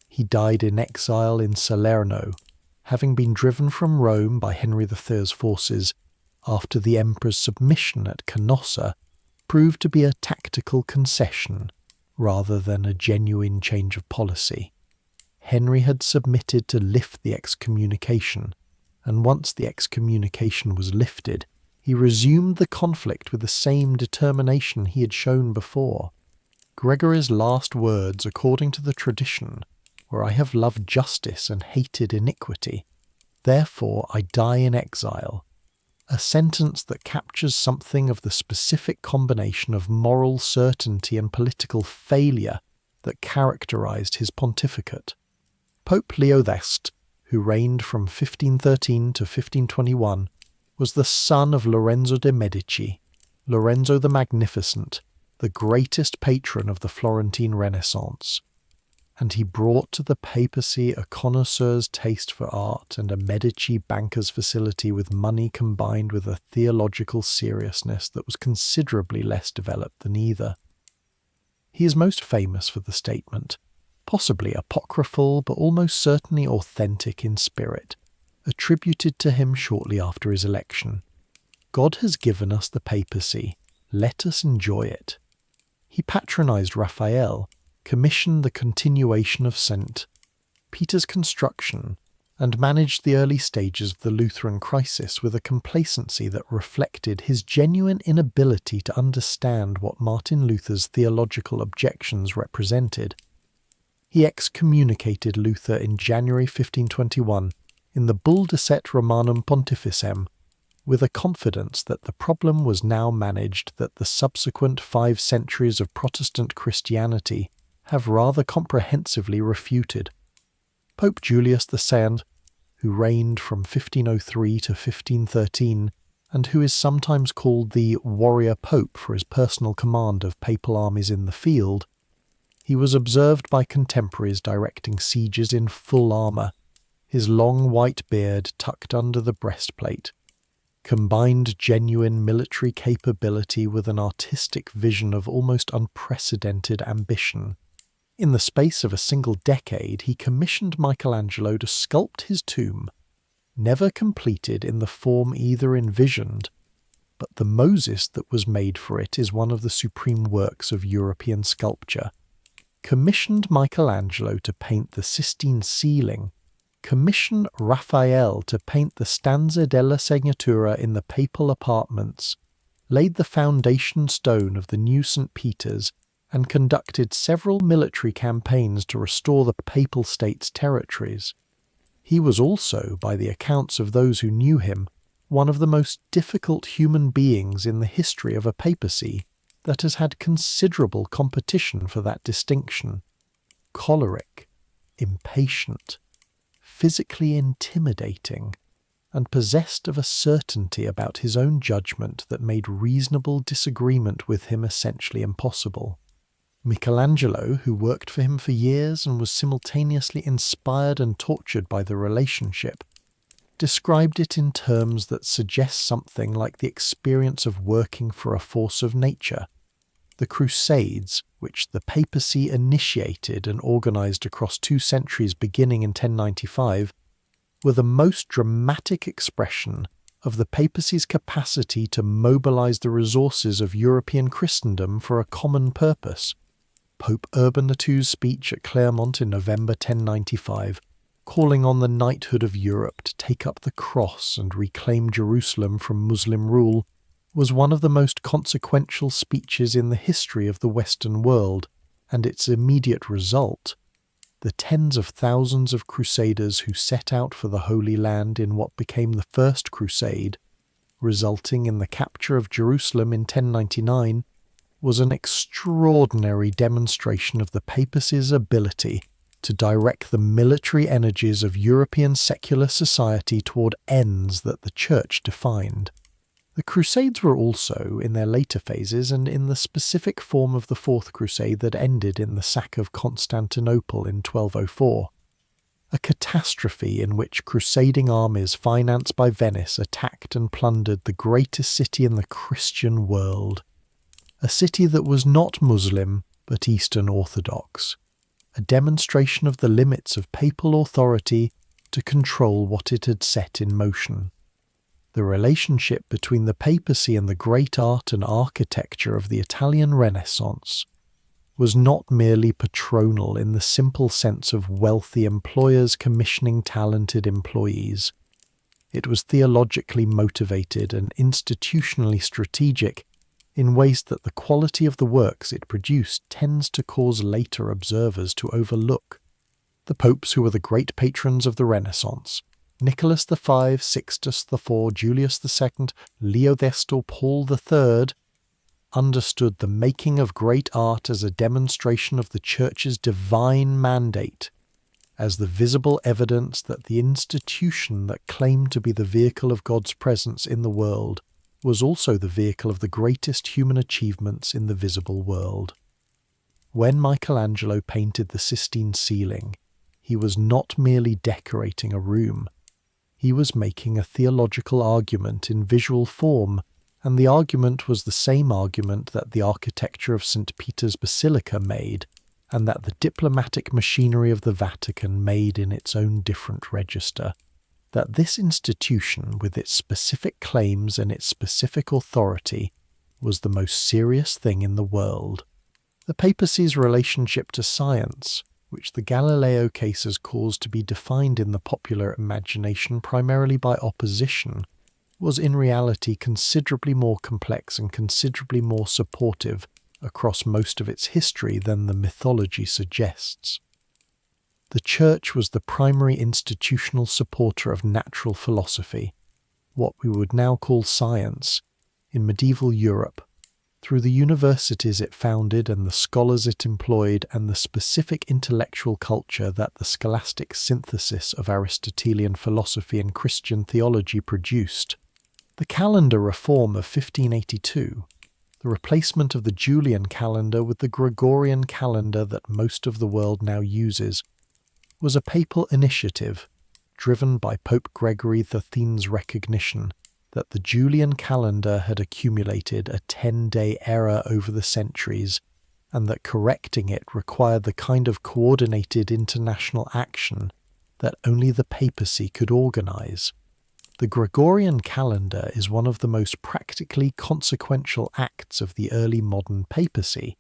He died in exile in Salerno, having been driven from Rome by Henry III's forces after the emperor's submission at Canossa proved to be a tactical concession rather than a genuine change of policy. Henry had submitted to lift the excommunication, and once the excommunication was lifted, he resumed the conflict with the same determination he had shown before. Gregory's last words, according to the tradition, were, "I have loved justice and hated iniquity, therefore I die in exile," a sentence that captures something of the specific combination of moral certainty and political failure that characterized his pontificate. Pope Leo X, who reigned from 1513 to 1521, was the son of Lorenzo de' Medici, Lorenzo the Magnificent, the greatest patron of the Florentine Renaissance, and he brought to the papacy a connoisseur's taste for art and a Medici banker's facility with money combined with a theological seriousness that was considerably less developed than either. He is most famous for the statement, possibly apocryphal but almost certainly authentic in spirit, attributed to him shortly after his election: "God has given us the papacy, let us enjoy it." He patronized Raphael, commissioned the continuation of St. Peter's construction, and managed the early stages of the Lutheran crisis with a complacency that reflected his genuine inability to understand what Martin Luther's theological objections represented. He excommunicated Luther in January 1521 in the Bull Decet Romanum Pontificem, with a confidence that the problem was now managed that the subsequent 5 centuries of Protestant Christianity have rather comprehensively refuted. Pope Julius II, who reigned from 1503 to 1513, and who is sometimes called the warrior pope for his personal command of papal armies in the field, he was observed by contemporaries directing sieges in full armour, his long white beard tucked under the breastplate, combined genuine military capability with an artistic vision of almost unprecedented ambition. In the space of a single decade, he commissioned Michelangelo to sculpt his tomb, never completed in the form either envisioned, but the Moses that was made for it is one of the supreme works of European sculpture. Commissioned Michelangelo to paint the Sistine ceiling, commissioned Raphael to paint the stanza della Segnatura in the papal apartments, laid the foundation stone of the new St. Peter's, and conducted several military campaigns to restore the papal state's territories. He was also, by the accounts of those who knew him, one of the most difficult human beings in the history of a papacy that has had considerable competition for that distinction. Choleric, impatient, physically intimidating, and possessed of a certainty about his own judgment that made reasonable disagreement with him essentially impossible. Michelangelo, who worked for him for years and was simultaneously inspired and tortured by the relationship, described it in terms that suggest something like the experience of working for a force of nature. The Crusades, which the papacy initiated and organized across 2 centuries beginning in 1095, were the most dramatic expression of the papacy's capacity to mobilize the resources of European Christendom for a common purpose. Pope Urban II's speech at Clermont in November 1095, calling on the knighthood of Europe to take up the cross and reclaim Jerusalem from Muslim rule, was one of the most consequential speeches in the history of the Western world, and its immediate result, the tens of thousands of crusaders who set out for the Holy Land in what became the First Crusade, resulting in the capture of Jerusalem in 1099, was an extraordinary demonstration of the papacy's ability to direct the military energies of European secular society toward ends that the Church defined. The Crusades were also, in their later phases and in the specific form of the Fourth Crusade that ended in the sack of Constantinople in 1204, a catastrophe in which crusading armies financed by Venice attacked and plundered the greatest city in the Christian world, a city that was not Muslim but Eastern Orthodox, a demonstration of the limits of papal authority to control what it had set in motion. The relationship between the papacy and the great art and architecture of the Italian Renaissance was not merely patronal in the simple sense of wealthy employers commissioning talented employees. It was theologically motivated and institutionally strategic in ways that the quality of the works it produced tends to cause later observers to overlook. The popes who were the great patrons of the Renaissance, Nicholas V, Sixtus IV, Julius II, Leo X, Paul III, understood the making of great art as a demonstration of the Church's divine mandate, as the visible evidence that the institution that claimed to be the vehicle of God's presence in the world was also the vehicle of the greatest human achievements in the visible world. When Michelangelo painted the Sistine ceiling, he was not merely decorating a room. He was making a theological argument in visual form, and the argument was the same argument that the architecture of St. Peter's Basilica made, and that the diplomatic machinery of the Vatican made in its own different register. That this institution, with its specific claims and its specific authority, was the most serious thing in the world. The papacy's relationship to science, which the Galileo case has caused to be defined in the popular imagination primarily by opposition, was in reality considerably more complex and considerably more supportive across most of its history than the mythology suggests. The Church was the primary institutional supporter of natural philosophy, what we would now call science, in medieval Europe, through the universities it founded and the scholars it employed and the specific intellectual culture that the scholastic synthesis of Aristotelian philosophy and Christian theology produced. The calendar reform of 1582, the replacement of the Julian calendar with the Gregorian calendar that most of the world now uses, was a papal initiative driven by Pope Gregory XIII's recognition that the Julian calendar had accumulated a 10-day error over the centuries, and that correcting it required the kind of coordinated international action that only the papacy could organize. The Gregorian calendar is one of the most practically consequential acts of the early modern papacy,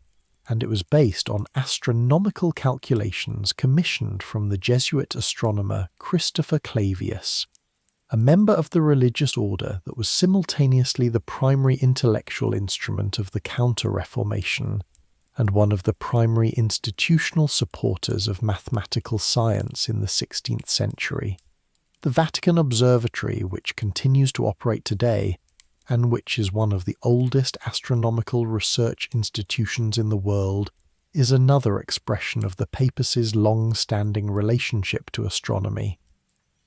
and it was based on astronomical calculations commissioned from the Jesuit astronomer Christopher Clavius, a member of the religious order that was simultaneously the primary intellectual instrument of the Counter-Reformation and one of the primary institutional supporters of mathematical science in the 16th century. The Vatican Observatory, which continues to operate today, and which is one of the oldest astronomical research institutions in the world, is another expression of the papacy's long-standing relationship to astronomy,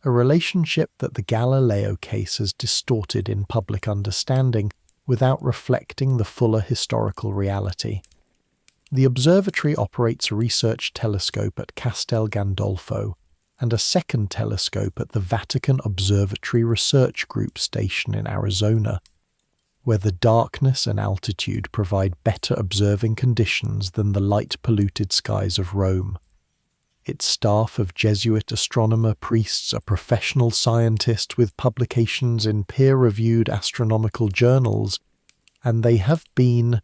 a relationship that the Galileo case has distorted in public understanding without reflecting the fuller historical reality. The observatory operates a research telescope at Castel Gandolfo and a second telescope at the Vatican Observatory Research Group station in Arizona, where the darkness and altitude provide better observing conditions than the light-polluted skies of Rome. Its staff of Jesuit astronomer priests are professional scientists with publications in peer-reviewed astronomical journals, and they have been,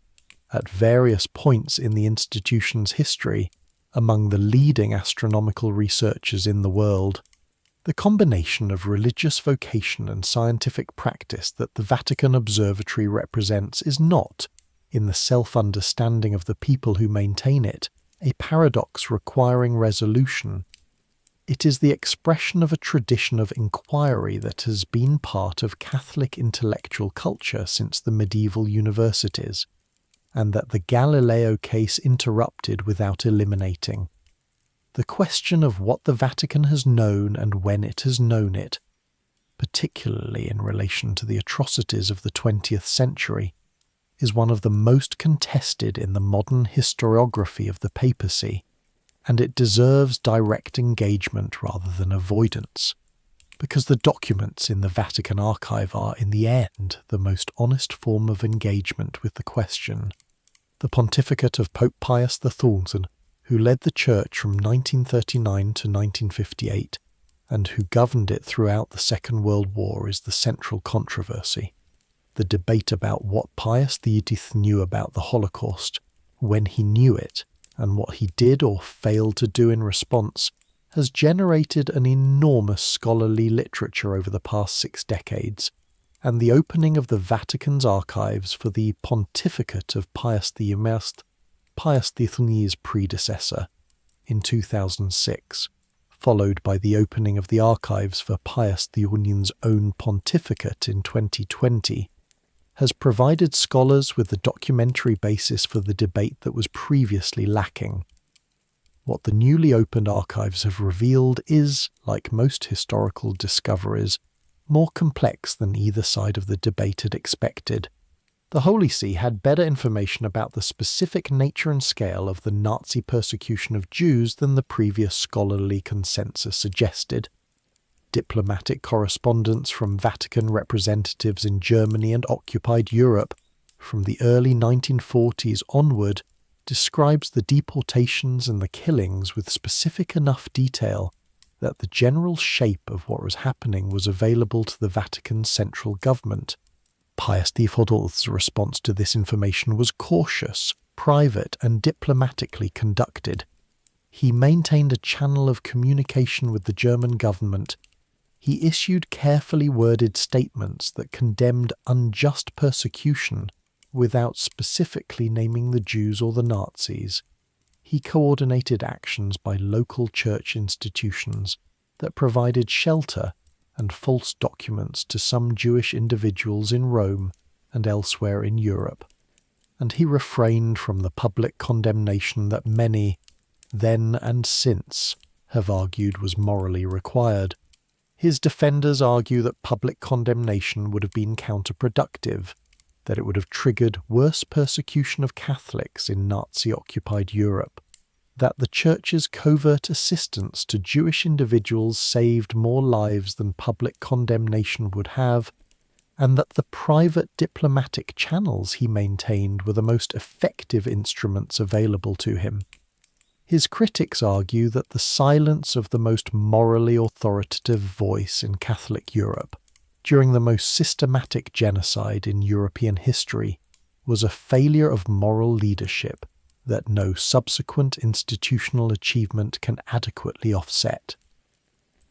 at various points in the institution's history, among the leading astronomical researchers in the world. The combination of religious vocation and scientific practice that the Vatican Observatory represents is not, in the self-understanding of the people who maintain it, a paradox requiring resolution. It is the expression of a tradition of inquiry that has been part of Catholic intellectual culture since the medieval universities, and that the Galileo case interrupted without eliminating. The question of what the Vatican has known and when it has known it, particularly in relation to the atrocities of the 20th century, is one of the most contested in the modern historiography of the papacy, and it deserves direct engagement rather than avoidance, because the documents in the Vatican archive are, in the end, the most honest form of engagement with the question. The pontificate of Pope Pius XII, who led the Church from 1939 to 1958, and who governed it throughout the Second World War, is the central controversy. The debate about what Pius XIII knew about the Holocaust, when he knew it, and what he did or failed to do in response, has generated an enormous scholarly literature over the past 6 decades, and the opening of the Vatican's archives for the pontificate of Pius XII's predecessor, in 2006, followed by the opening of the archives for Pius XI's own pontificate in 2020, has provided scholars with the documentary basis for the debate that was previously lacking. What the newly opened archives have revealed is, like most historical discoveries, more complex than either side of the debate had expected. The Holy See had better information about the specific nature and scale of the Nazi persecution of Jews than the previous scholarly consensus suggested. Diplomatic correspondence from Vatican representatives in Germany and occupied Europe from the early 1940s onward describes the deportations and the killings with specific enough detail that the general shape of what was happening was available to the Vatican's central government. Pius XIV's response to this information was cautious, private, and diplomatically conducted. He maintained a channel of communication with the German government. He issued carefully worded statements that condemned unjust persecution without specifically naming the Jews or the Nazis. He coordinated actions by local church institutions that provided shelter and false documents to some Jewish individuals in Rome and elsewhere in Europe, and he refrained from the public condemnation that many, then and since, have argued was morally required. His defenders argue that public condemnation would have been counterproductive, that it would have triggered worse persecution of Catholics in Nazi-occupied Europe, that the Church's covert assistance to Jewish individuals saved more lives than public condemnation would have, and that the private diplomatic channels he maintained were the most effective instruments available to him. His critics argue that the silence of the most morally authoritative voice in Catholic Europe during the most systematic genocide in European history was a failure of moral leadership that no subsequent institutional achievement can adequately offset.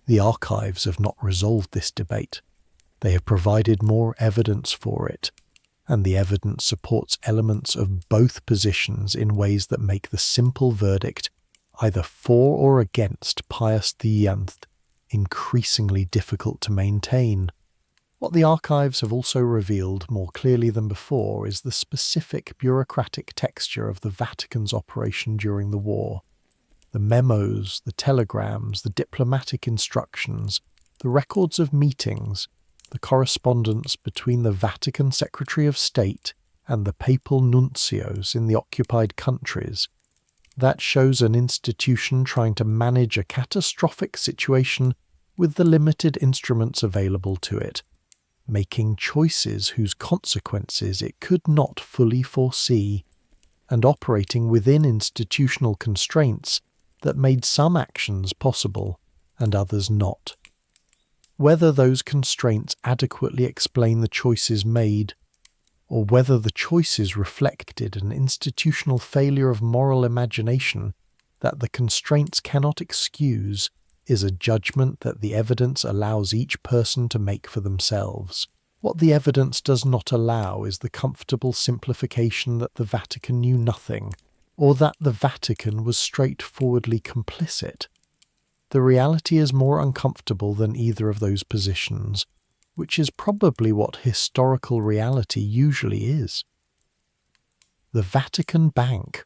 The archives have not resolved this debate. They have provided more evidence for it, and the evidence supports elements of both positions in ways that make the simple verdict, either for or against Pius X, increasingly difficult to maintain. What the archives have also revealed more clearly than before is the specific bureaucratic texture of the Vatican's operation during the war. The memos, the telegrams, the diplomatic instructions, the records of meetings, the correspondence between the Vatican Secretary of State and the papal nuncios in the occupied countries, that shows an institution trying to manage a catastrophic situation with the limited instruments available to it, making choices whose consequences it could not fully foresee, and operating within institutional constraints that made some actions possible and others not. Whether those constraints adequately explain the choices made, or whether the choices reflected an institutional failure of moral imagination that the constraints cannot excuse, is a judgment that the evidence allows each person to make for themselves. What the evidence does not allow is the comfortable simplification that the Vatican knew nothing, or that the Vatican was straightforwardly complicit. The reality is more uncomfortable than either of those positions, which is probably what historical reality usually is. The Vatican Bank,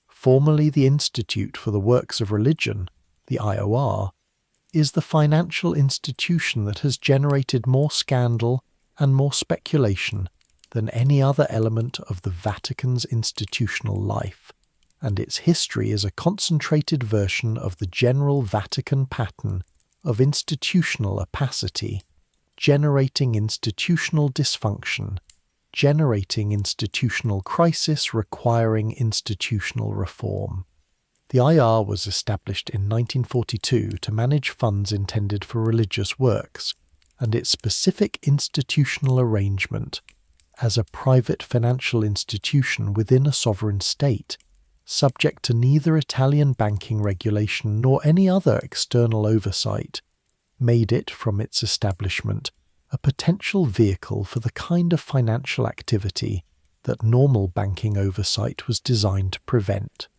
formerly the Institute for the Works of Religion, the IOR, is the financial institution that has generated more scandal and more speculation than any other element of the Vatican's institutional life, and its history is a concentrated version of the general Vatican pattern of institutional opacity, generating institutional dysfunction, generating institutional crisis requiring institutional reform. The IR was established in 1942 to manage funds intended for religious works, and its specific institutional arrangement as a private financial institution within a sovereign state, subject to neither Italian banking regulation nor any other external oversight, made it, from its establishment, a potential vehicle for the kind of financial activity that normal banking oversight was designed to prevent.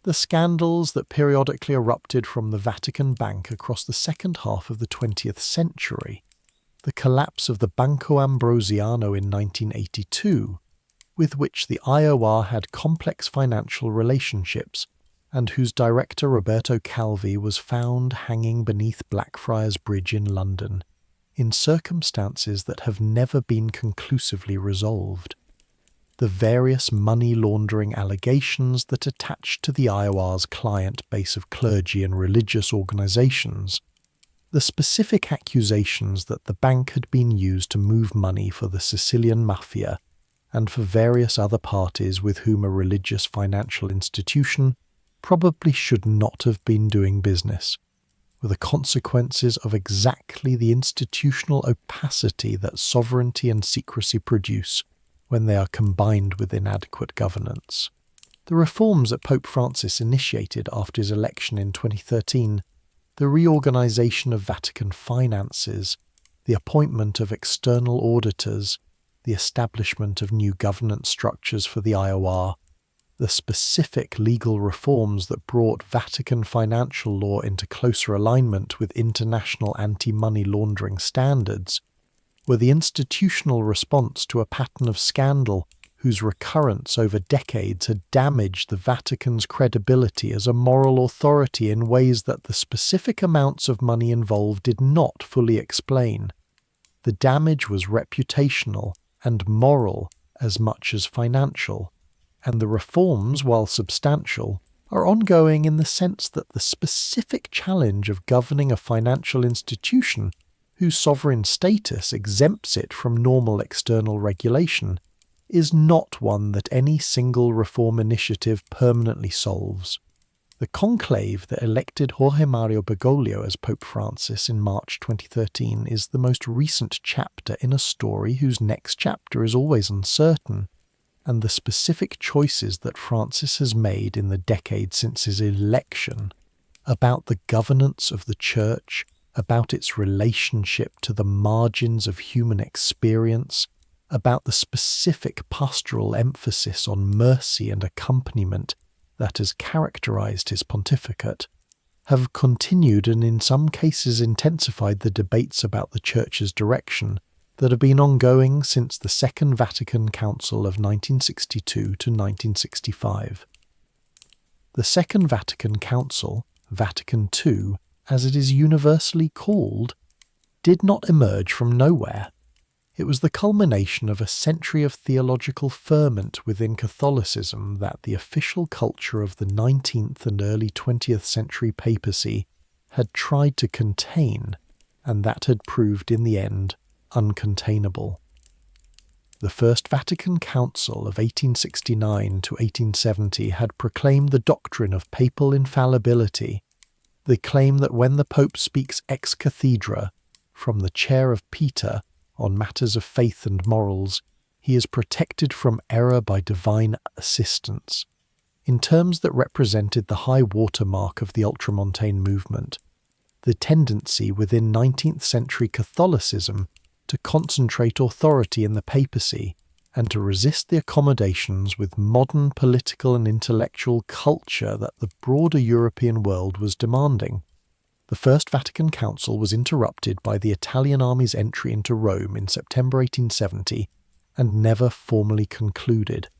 The scandals that periodically erupted from the Vatican Bank across the second half of the 20th century, the collapse of the Banco Ambrosiano in 1982, with which the IOR had complex financial relationships, and whose director Roberto Calvi was found hanging beneath Blackfriars Bridge in London, in circumstances that have never been conclusively resolved. The various money laundering allegations that attached to the IOR's client base of clergy and religious organisations, the specific accusations that the bank had been used to move money for the Sicilian mafia and for various other parties with whom a religious financial institution probably should not have been doing business, were the consequences of exactly the institutional opacity that sovereignty and secrecy produce when they are combined with inadequate governance. The reforms that Pope Francis initiated after his election in 2013, the reorganization of Vatican finances, the appointment of external auditors, the establishment of new governance structures for the IOR, the specific legal reforms that brought Vatican financial law into closer alignment with international anti-money laundering standards, were the institutional response to a pattern of scandal whose recurrence over decades had damaged the Vatican's credibility as a moral authority in ways that the specific amounts of money involved did not fully explain. The damage was reputational and moral as much as financial, and the reforms, while substantial, are ongoing in the sense that the specific challenge of governing a financial institution whose sovereign status exempts it from normal external regulation, is not one that any single reform initiative permanently solves. The conclave that elected Jorge Mario Bergoglio as Pope Francis in March 2013 is the most recent chapter in a story whose next chapter is always uncertain, and the specific choices that Francis has made in the decade since his election about the governance of the Church, about its relationship to the margins of human experience, about the specific pastoral emphasis on mercy and accompaniment that has characterized his pontificate, have continued and in some cases intensified the debates about the Church's direction that have been ongoing since the Second Vatican Council of 1962 to 1965. The Second Vatican Council, Vatican II, as it is universally called, did not emerge from nowhere. It was the culmination of a century of theological ferment within Catholicism that the official culture of the 19th and early 20th century papacy had tried to contain, and that had proved in the end uncontainable. The First Vatican Council of 1869 to 1870 had proclaimed the doctrine of papal infallibility, the claim that when the Pope speaks ex cathedra, from the chair of Pietà, on matters of faith and morals, he is protected from error by divine assistance, in terms that represented the high watermark of the ultramontane movement, the tendency within 19th century Catholicism to concentrate authority in the papacy and to resist the accommodations with modern political and intellectual culture that the broader European world was demanding. The First Vatican Council was interrupted by the Italian army's entry into Rome in September 1870 and never formally concluded,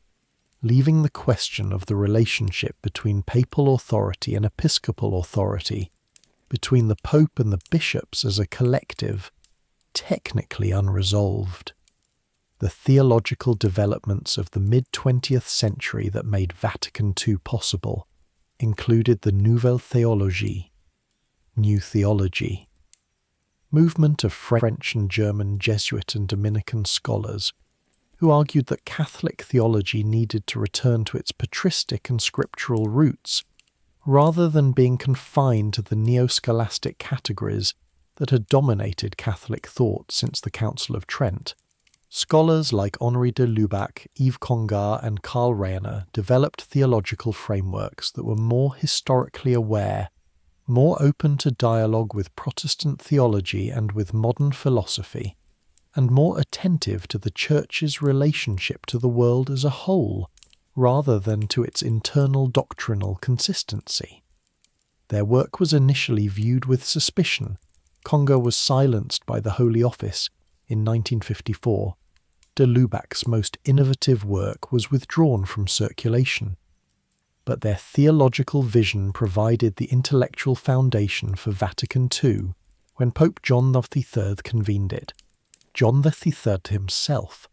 leaving the question of the relationship between papal authority and episcopal authority, between the Pope and the bishops as a collective, technically unresolved. The theological developments of the mid-20th century that made Vatican II possible included the Nouvelle Théologie, New Theology, movement of French and German Jesuit and Dominican scholars who argued that Catholic theology needed to return to its patristic and scriptural roots, rather than being confined to the neo-scholastic categories that had dominated Catholic thought since the Council of Trent. Scholars like Henri de Lubac, Yves Congar and Karl Rahner developed theological frameworks that were more historically aware, more open to dialogue with Protestant theology and with modern philosophy, and more attentive to the Church's relationship to the world as a whole, rather than to its internal doctrinal consistency. Their work was initially viewed with suspicion. Congar was silenced by the Holy Office in 1954. De Lubac's most innovative work was withdrawn from circulation. But their theological vision provided the intellectual foundation for Vatican II when Pope John XXIII convened it. John XXIII himself,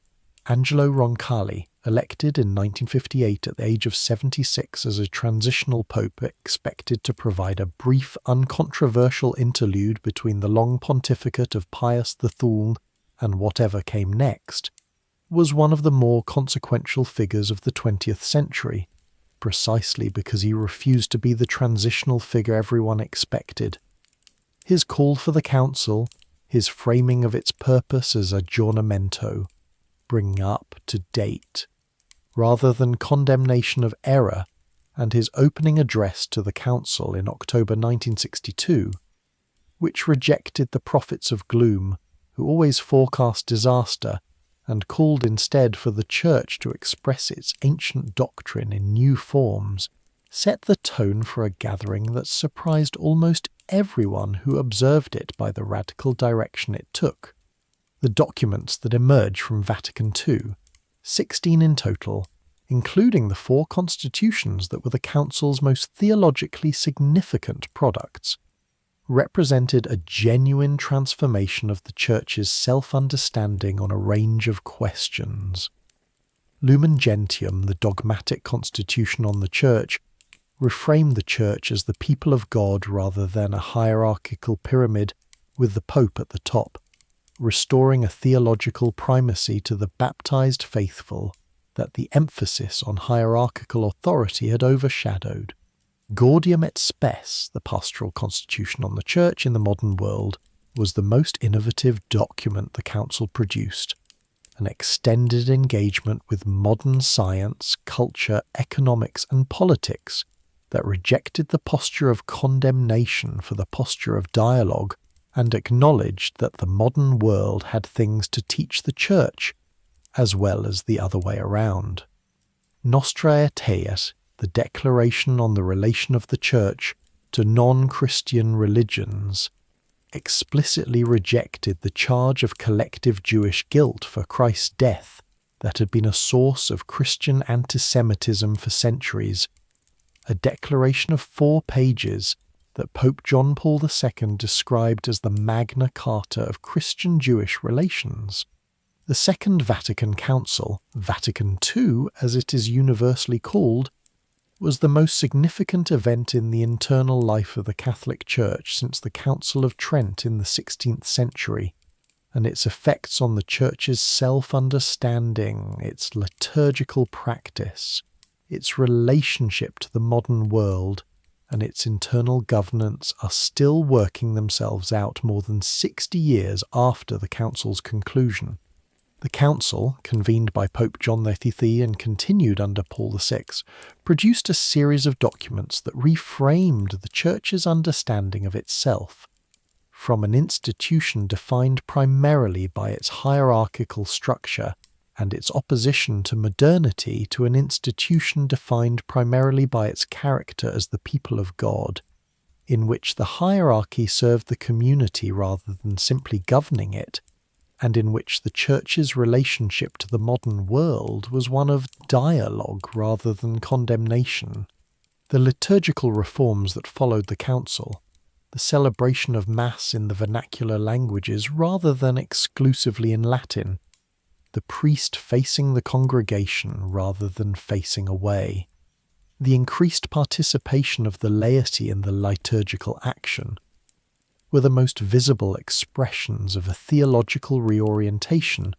Angelo Roncalli, elected in 1958 at the age of 76 as a transitional pope, expected to provide a brief, uncontroversial interlude between the long pontificate of Pius XII and whatever came next, was one of the more consequential figures of the 20th century, precisely because he refused to be the transitional figure everyone expected. His call for the council, his framing of its purpose as aggiornamento, bringing up to date, rather than condemnation of error, and his opening address to the council in October 1962, which rejected the prophets of gloom who always forecast disaster and called instead for the Church to express its ancient doctrine in new forms, set the tone for a gathering that surprised almost everyone who observed it by the radical direction it took. The documents that emerged from Vatican II, 16 in total, including the 4 constitutions that were the Council's most theologically significant products, represented a genuine transformation of the Church's self-understanding on a range of questions. Lumen Gentium, the dogmatic constitution on the Church, reframed the Church as the people of God rather than a hierarchical pyramid with the Pope at the top, restoring a theological primacy to the baptized faithful that the emphasis on hierarchical authority had overshadowed. Gaudium et Spes, the pastoral constitution on the Church in the modern world, was the most innovative document the Council produced, an extended engagement with modern science, culture, economics and politics that rejected the posture of condemnation for the posture of dialogue and acknowledged that the modern world had things to teach the Church, as well as the other way around. Nostra Aeteas, the declaration on the relation of the Church to non-Christian religions, explicitly rejected the charge of collective Jewish guilt for Christ's death that had been a source of Christian anti-Semitism for centuries, a declaration of 4 pages that Pope John Paul II described as the Magna Carta of Christian-Jewish relations. The Second Vatican Council, Vatican II as it is universally called, was the most significant event in the internal life of the Catholic Church since the Council of Trent in the 16th century, and its effects on the Church's self-understanding, its liturgical practice, its relationship to the modern world, and its internal governance are still working themselves out more than 60 years after the Council's conclusion. The Council, convened by Pope John XXIII and continued under Paul VI, produced a series of documents that reframed the Church's understanding of itself, from an institution defined primarily by its hierarchical structure and its opposition to modernity to an institution defined primarily by its character as the people of God, in which the hierarchy served the community rather than simply governing it, and in which the Church's relationship to the modern world was one of dialogue rather than condemnation. The liturgical reforms that followed the Council, the celebration of Mass in the vernacular languages rather than exclusively in Latin, the priest facing the congregation rather than facing away, the increased participation of the laity in the liturgical action, were the most visible expressions of a theological reorientation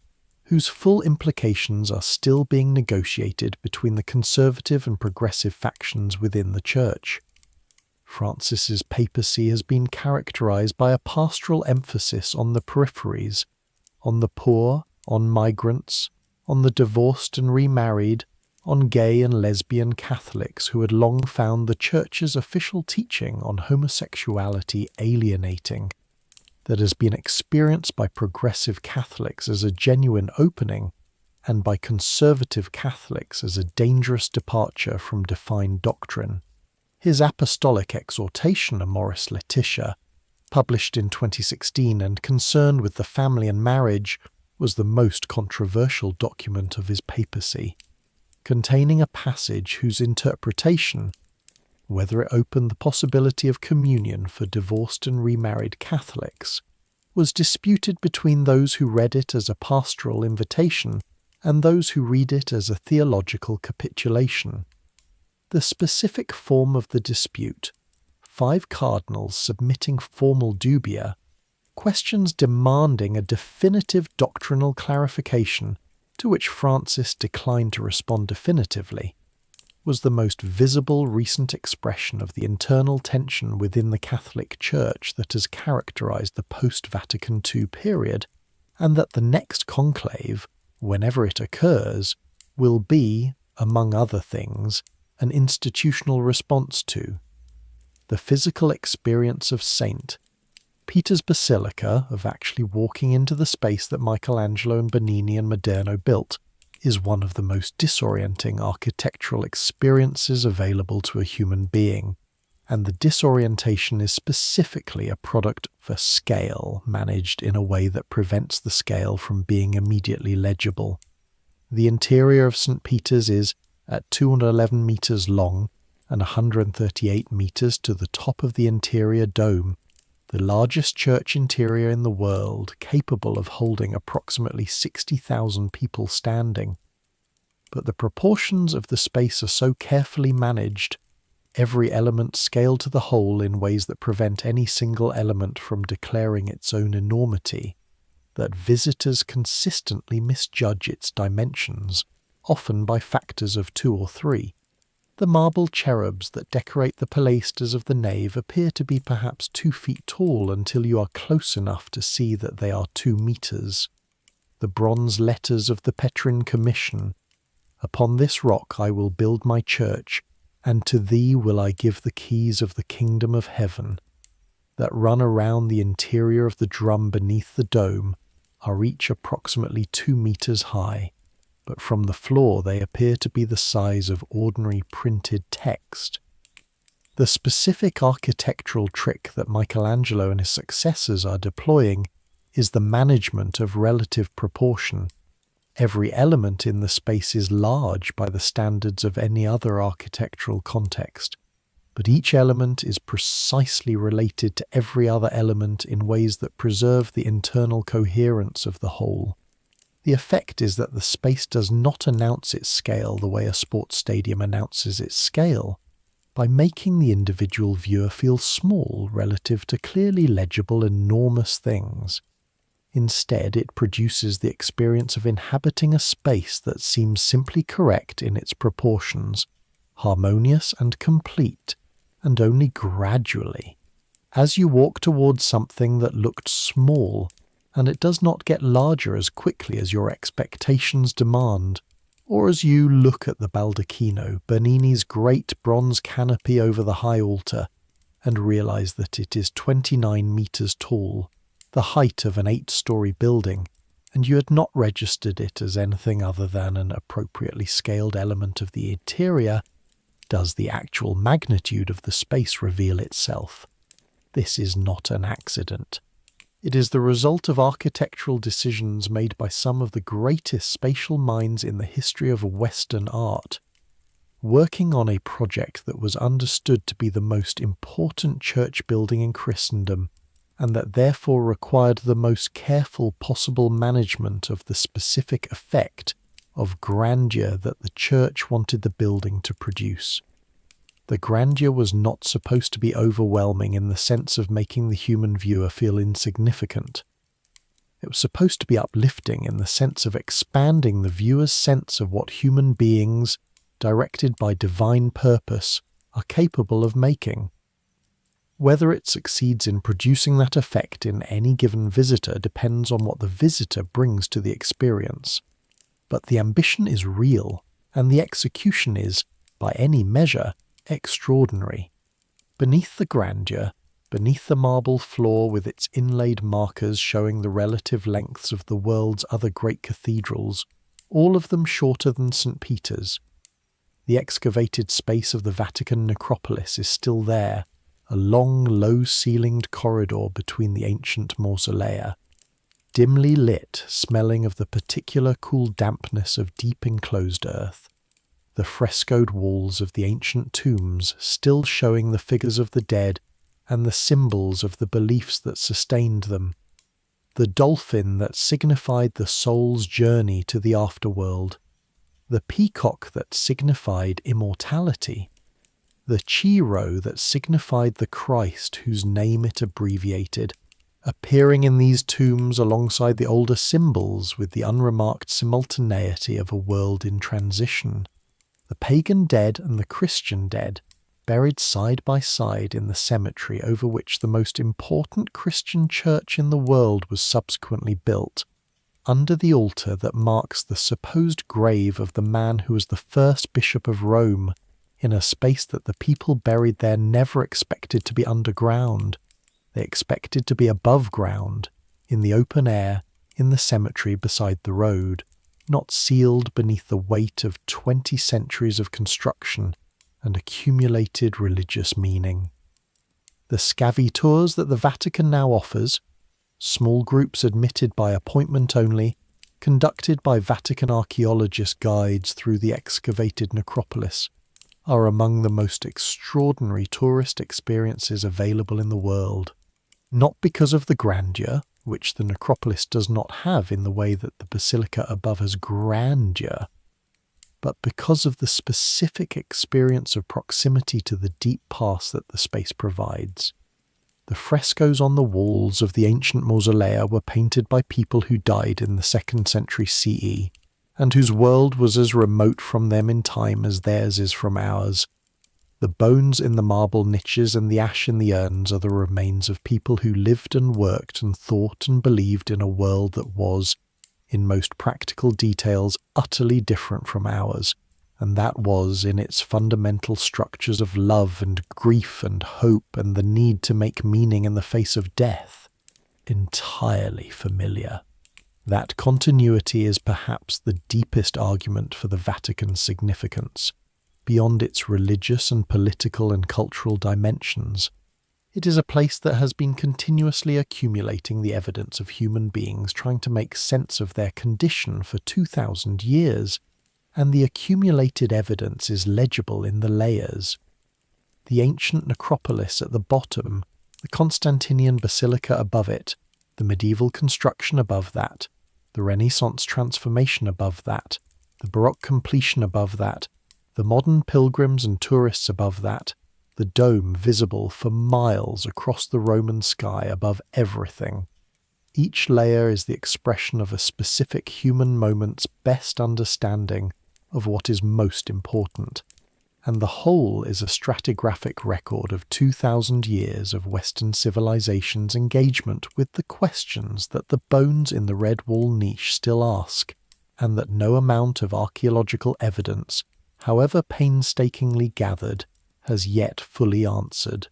whose full implications are still being negotiated between the conservative and progressive factions within the Church. Francis's papacy has been characterized by a pastoral emphasis on the peripheries, on the poor, on migrants, on the divorced and remarried, on gay and lesbian Catholics who had long found the Church's official teaching on homosexuality alienating, that has been experienced by progressive Catholics as a genuine opening and by conservative Catholics as a dangerous departure from defined doctrine. His apostolic exhortation, Amoris Laetitia, published in 2016 and concerned with the family and marriage, was the most controversial document of his papacy, containing a passage whose interpretation, whether it opened the possibility of communion for divorced and remarried Catholics, was disputed between those who read it as a pastoral invitation and those who read it as a theological capitulation. The specific form of the dispute, 5 cardinals submitting formal dubia, questions demanding a definitive doctrinal clarification to which Francis declined to respond definitively, was the most visible recent expression of the internal tension within the Catholic Church that has characterized the post-Vatican II period, and that the next conclave, whenever it occurs, will be, among other things, an institutional response to. The physical experience of St. Peter's Basilica, of actually walking into the space that Michelangelo and Bernini and Moderno built, is one of the most disorienting architectural experiences available to a human being, and the disorientation is specifically a product of a scale managed in a way that prevents the scale from being immediately legible. The interior of St. Peter's is, at 211 metres long and 138 metres to the top of the interior dome, the largest church interior in the world, capable of holding approximately 60,000 people standing. But the proportions of the space are so carefully managed every element scaled to the whole in ways that prevent any single element from declaring its own enormity, that visitors consistently misjudge its dimensions, often by factors of 2 or 3. The marble cherubs that decorate the pilasters of the nave appear to be perhaps 2 feet tall until you are close enough to see that they are 2 meters. The bronze letters of the Petrine Commission, "Upon this rock I will build my church, and to thee will I give the keys of the kingdom of heaven," that run around the interior of the drum beneath the dome, are each approximately 2 meters high, but from the floor they appear to be the size of ordinary printed text. The specific architectural trick that Michelangelo and his successors are deploying is the management of relative proportion. Every element in the space is large by the standards of any other architectural context, but each element is precisely related to every other element in ways that preserve the internal coherence of the whole. The effect is that the space does not announce its scale the way a sports stadium announces its scale, by making the individual viewer feel small relative to clearly legible enormous things. Instead, it produces the experience of inhabiting a space that seems simply correct in its proportions, harmonious and complete, and only gradually. As you walk towards something that looked small, and it does not get larger as quickly as your expectations demand, or as you look at the baldacchino, Bernini's great bronze canopy over the high altar, and realize that it is 29 meters tall, the height of an 8-story building, and you had not registered it as anything other than an appropriately scaled element of the interior, does the actual magnitude of the space reveal itself. This is not an accident. It is the result of architectural decisions made by some of the greatest spatial minds in the history of Western art, working on a project that was understood to be the most important church building in Christendom, and that therefore required the most careful possible management of the specific effect of grandeur that the church wanted the building to produce. The grandeur was not supposed to be overwhelming in the sense of making the human viewer feel insignificant. It was supposed to be uplifting in the sense of expanding the viewer's sense of what human beings, directed by divine purpose, are capable of making. Whether it succeeds in producing that effect in any given visitor depends on what the visitor brings to the experience. But the ambition is real, and the execution is, by any measure, extraordinary. Beneath the grandeur, beneath the marble floor with its inlaid markers showing the relative lengths of the world's other great cathedrals, all of them shorter than St. Peter's, the excavated space of the Vatican necropolis is still there, a long, low-ceilinged corridor between the ancient mausolea, dimly lit, smelling of the particular cool dampness of deep enclosed earth. The frescoed walls of the ancient tombs still showing the figures of the dead and the symbols of the beliefs that sustained them. The dolphin that signified the soul's journey to the afterworld. The peacock that signified immortality. The Chi-Rho that signified the Christ whose name it abbreviated, appearing in these tombs alongside the older symbols with the unremarked simultaneity of a world in transition. The pagan dead and the Christian dead, buried side by side in the cemetery over which the most important Christian church in the world was subsequently built, under the altar that marks the supposed grave of the man who was the first bishop of Rome, in a space that the people buried there never expected to be underground. They expected to be above ground, in the open air, in the cemetery beside the road, not sealed beneath the weight of 20 centuries of construction and accumulated religious meaning. The scavi tours that the Vatican now offers, small groups admitted by appointment only, conducted by Vatican archaeologist guides through the excavated necropolis, are among the most extraordinary tourist experiences available in the world. Not because of the grandeur, which the necropolis does not have in the way that the basilica above has grandeur, but because of the specific experience of proximity to the deep past that the space provides. The frescoes on the walls of the ancient mausolea were painted by people who died in the 2nd century CE, and whose world was as remote from them in time as theirs is from ours. The bones in the marble niches and the ash in the urns are the remains of people who lived and worked and thought and believed in a world that was, in most practical details, utterly different from ours, and that was, in its fundamental structures of love and grief and hope and the need to make meaning in the face of death, entirely familiar. That continuity is perhaps the deepest argument for the Vatican's significance, beyond its religious and political and cultural dimensions. It is a place that has been continuously accumulating the evidence of human beings trying to make sense of their condition for 2,000 years, and the accumulated evidence is legible in the layers. The ancient necropolis at the bottom, the Constantinian Basilica above it, the medieval construction above that, the Renaissance transformation above that, the Baroque completion above that, the modern pilgrims and tourists above that, the dome visible for miles across the Roman sky above everything. Each layer is the expression of a specific human moment's best understanding of what is most important, and the whole is a stratigraphic record of 2,000 years of Western civilization's engagement with the questions that the bones in the red wall niche still ask, and that no amount of archaeological evidence, however painstakingly gathered, has yet fully answered.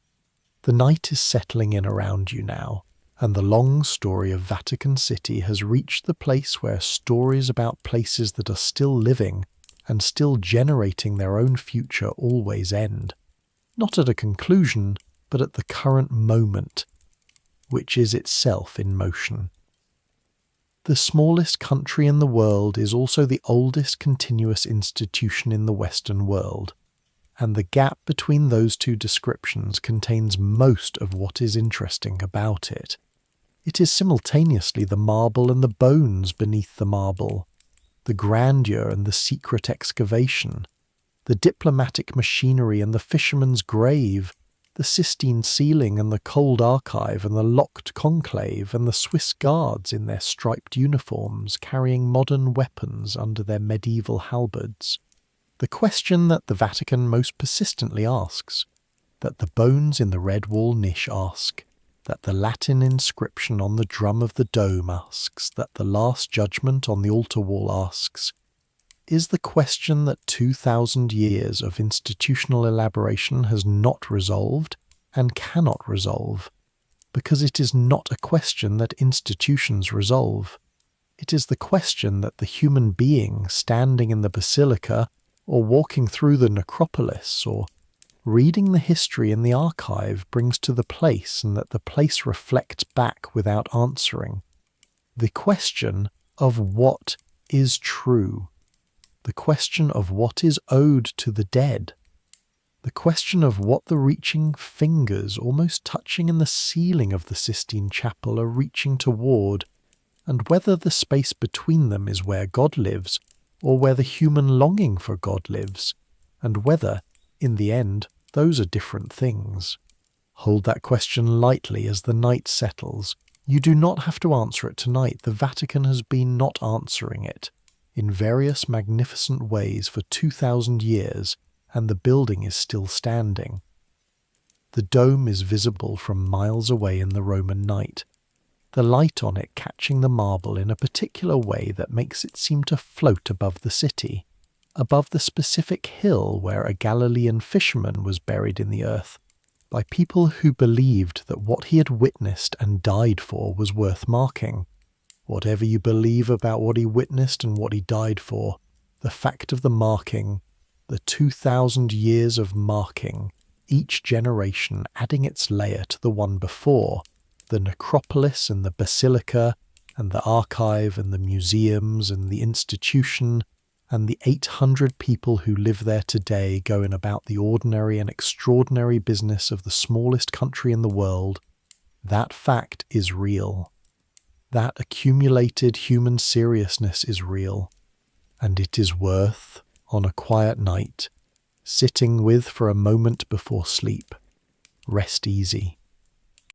The night is settling in around you now, and the long story of Vatican City has reached the place where stories about places that are still living and still generating their own future always end, not at a conclusion, but at the current moment, which is itself in motion. The smallest country in the world is also the oldest continuous institution in the Western world, and the gap between those two descriptions contains most of what is interesting about it. It is simultaneously the marble and the bones beneath the marble, the grandeur and the secret excavation, the diplomatic machinery and the fisherman's grave, the Sistine ceiling and the cold archive and the locked conclave and the Swiss guards in their striped uniforms carrying modern weapons under their medieval halberds. The question that the Vatican most persistently asks, that the bones in the red wall niche ask, that the Latin inscription on the drum of the dome asks, that the Last Judgment on the altar wall asks, is the question that 2,000 years of institutional elaboration has not resolved and cannot resolve, because it is not a question that institutions resolve. It is the question that the human being standing in the basilica or walking through the necropolis or reading the history in the archive brings to the place, and that the place reflects back without answering. The question of what is true. The question of what is owed to the dead. The question of what the reaching fingers almost touching in the ceiling of the Sistine Chapel are reaching toward, and whether the space between them is where God lives, or where the human longing for God lives, and whether, in the end, those are different things. Hold that question lightly as the night settles. You do not have to answer it tonight. The Vatican has been not answering it in various magnificent ways for 2,000 years, and the building is still standing. The dome is visible from miles away in the Roman night, the light on it catching the marble in a particular way that makes it seem to float above the city, above the specific hill where a Galilean fisherman was buried in the earth, by people who believed that what he had witnessed and died for was worth marking. Whatever you believe about what he witnessed and what he died for, the fact of the marking, the 2,000 years of marking, each generation adding its layer to the one before, the necropolis and the basilica and the archive and the museums and the institution and the 800 people who live there today going about the ordinary and extraordinary business of the smallest country in the world, that fact is real. That accumulated human seriousness is real, and it is worth on a quiet night, sitting with for a moment before sleep. Rest easy.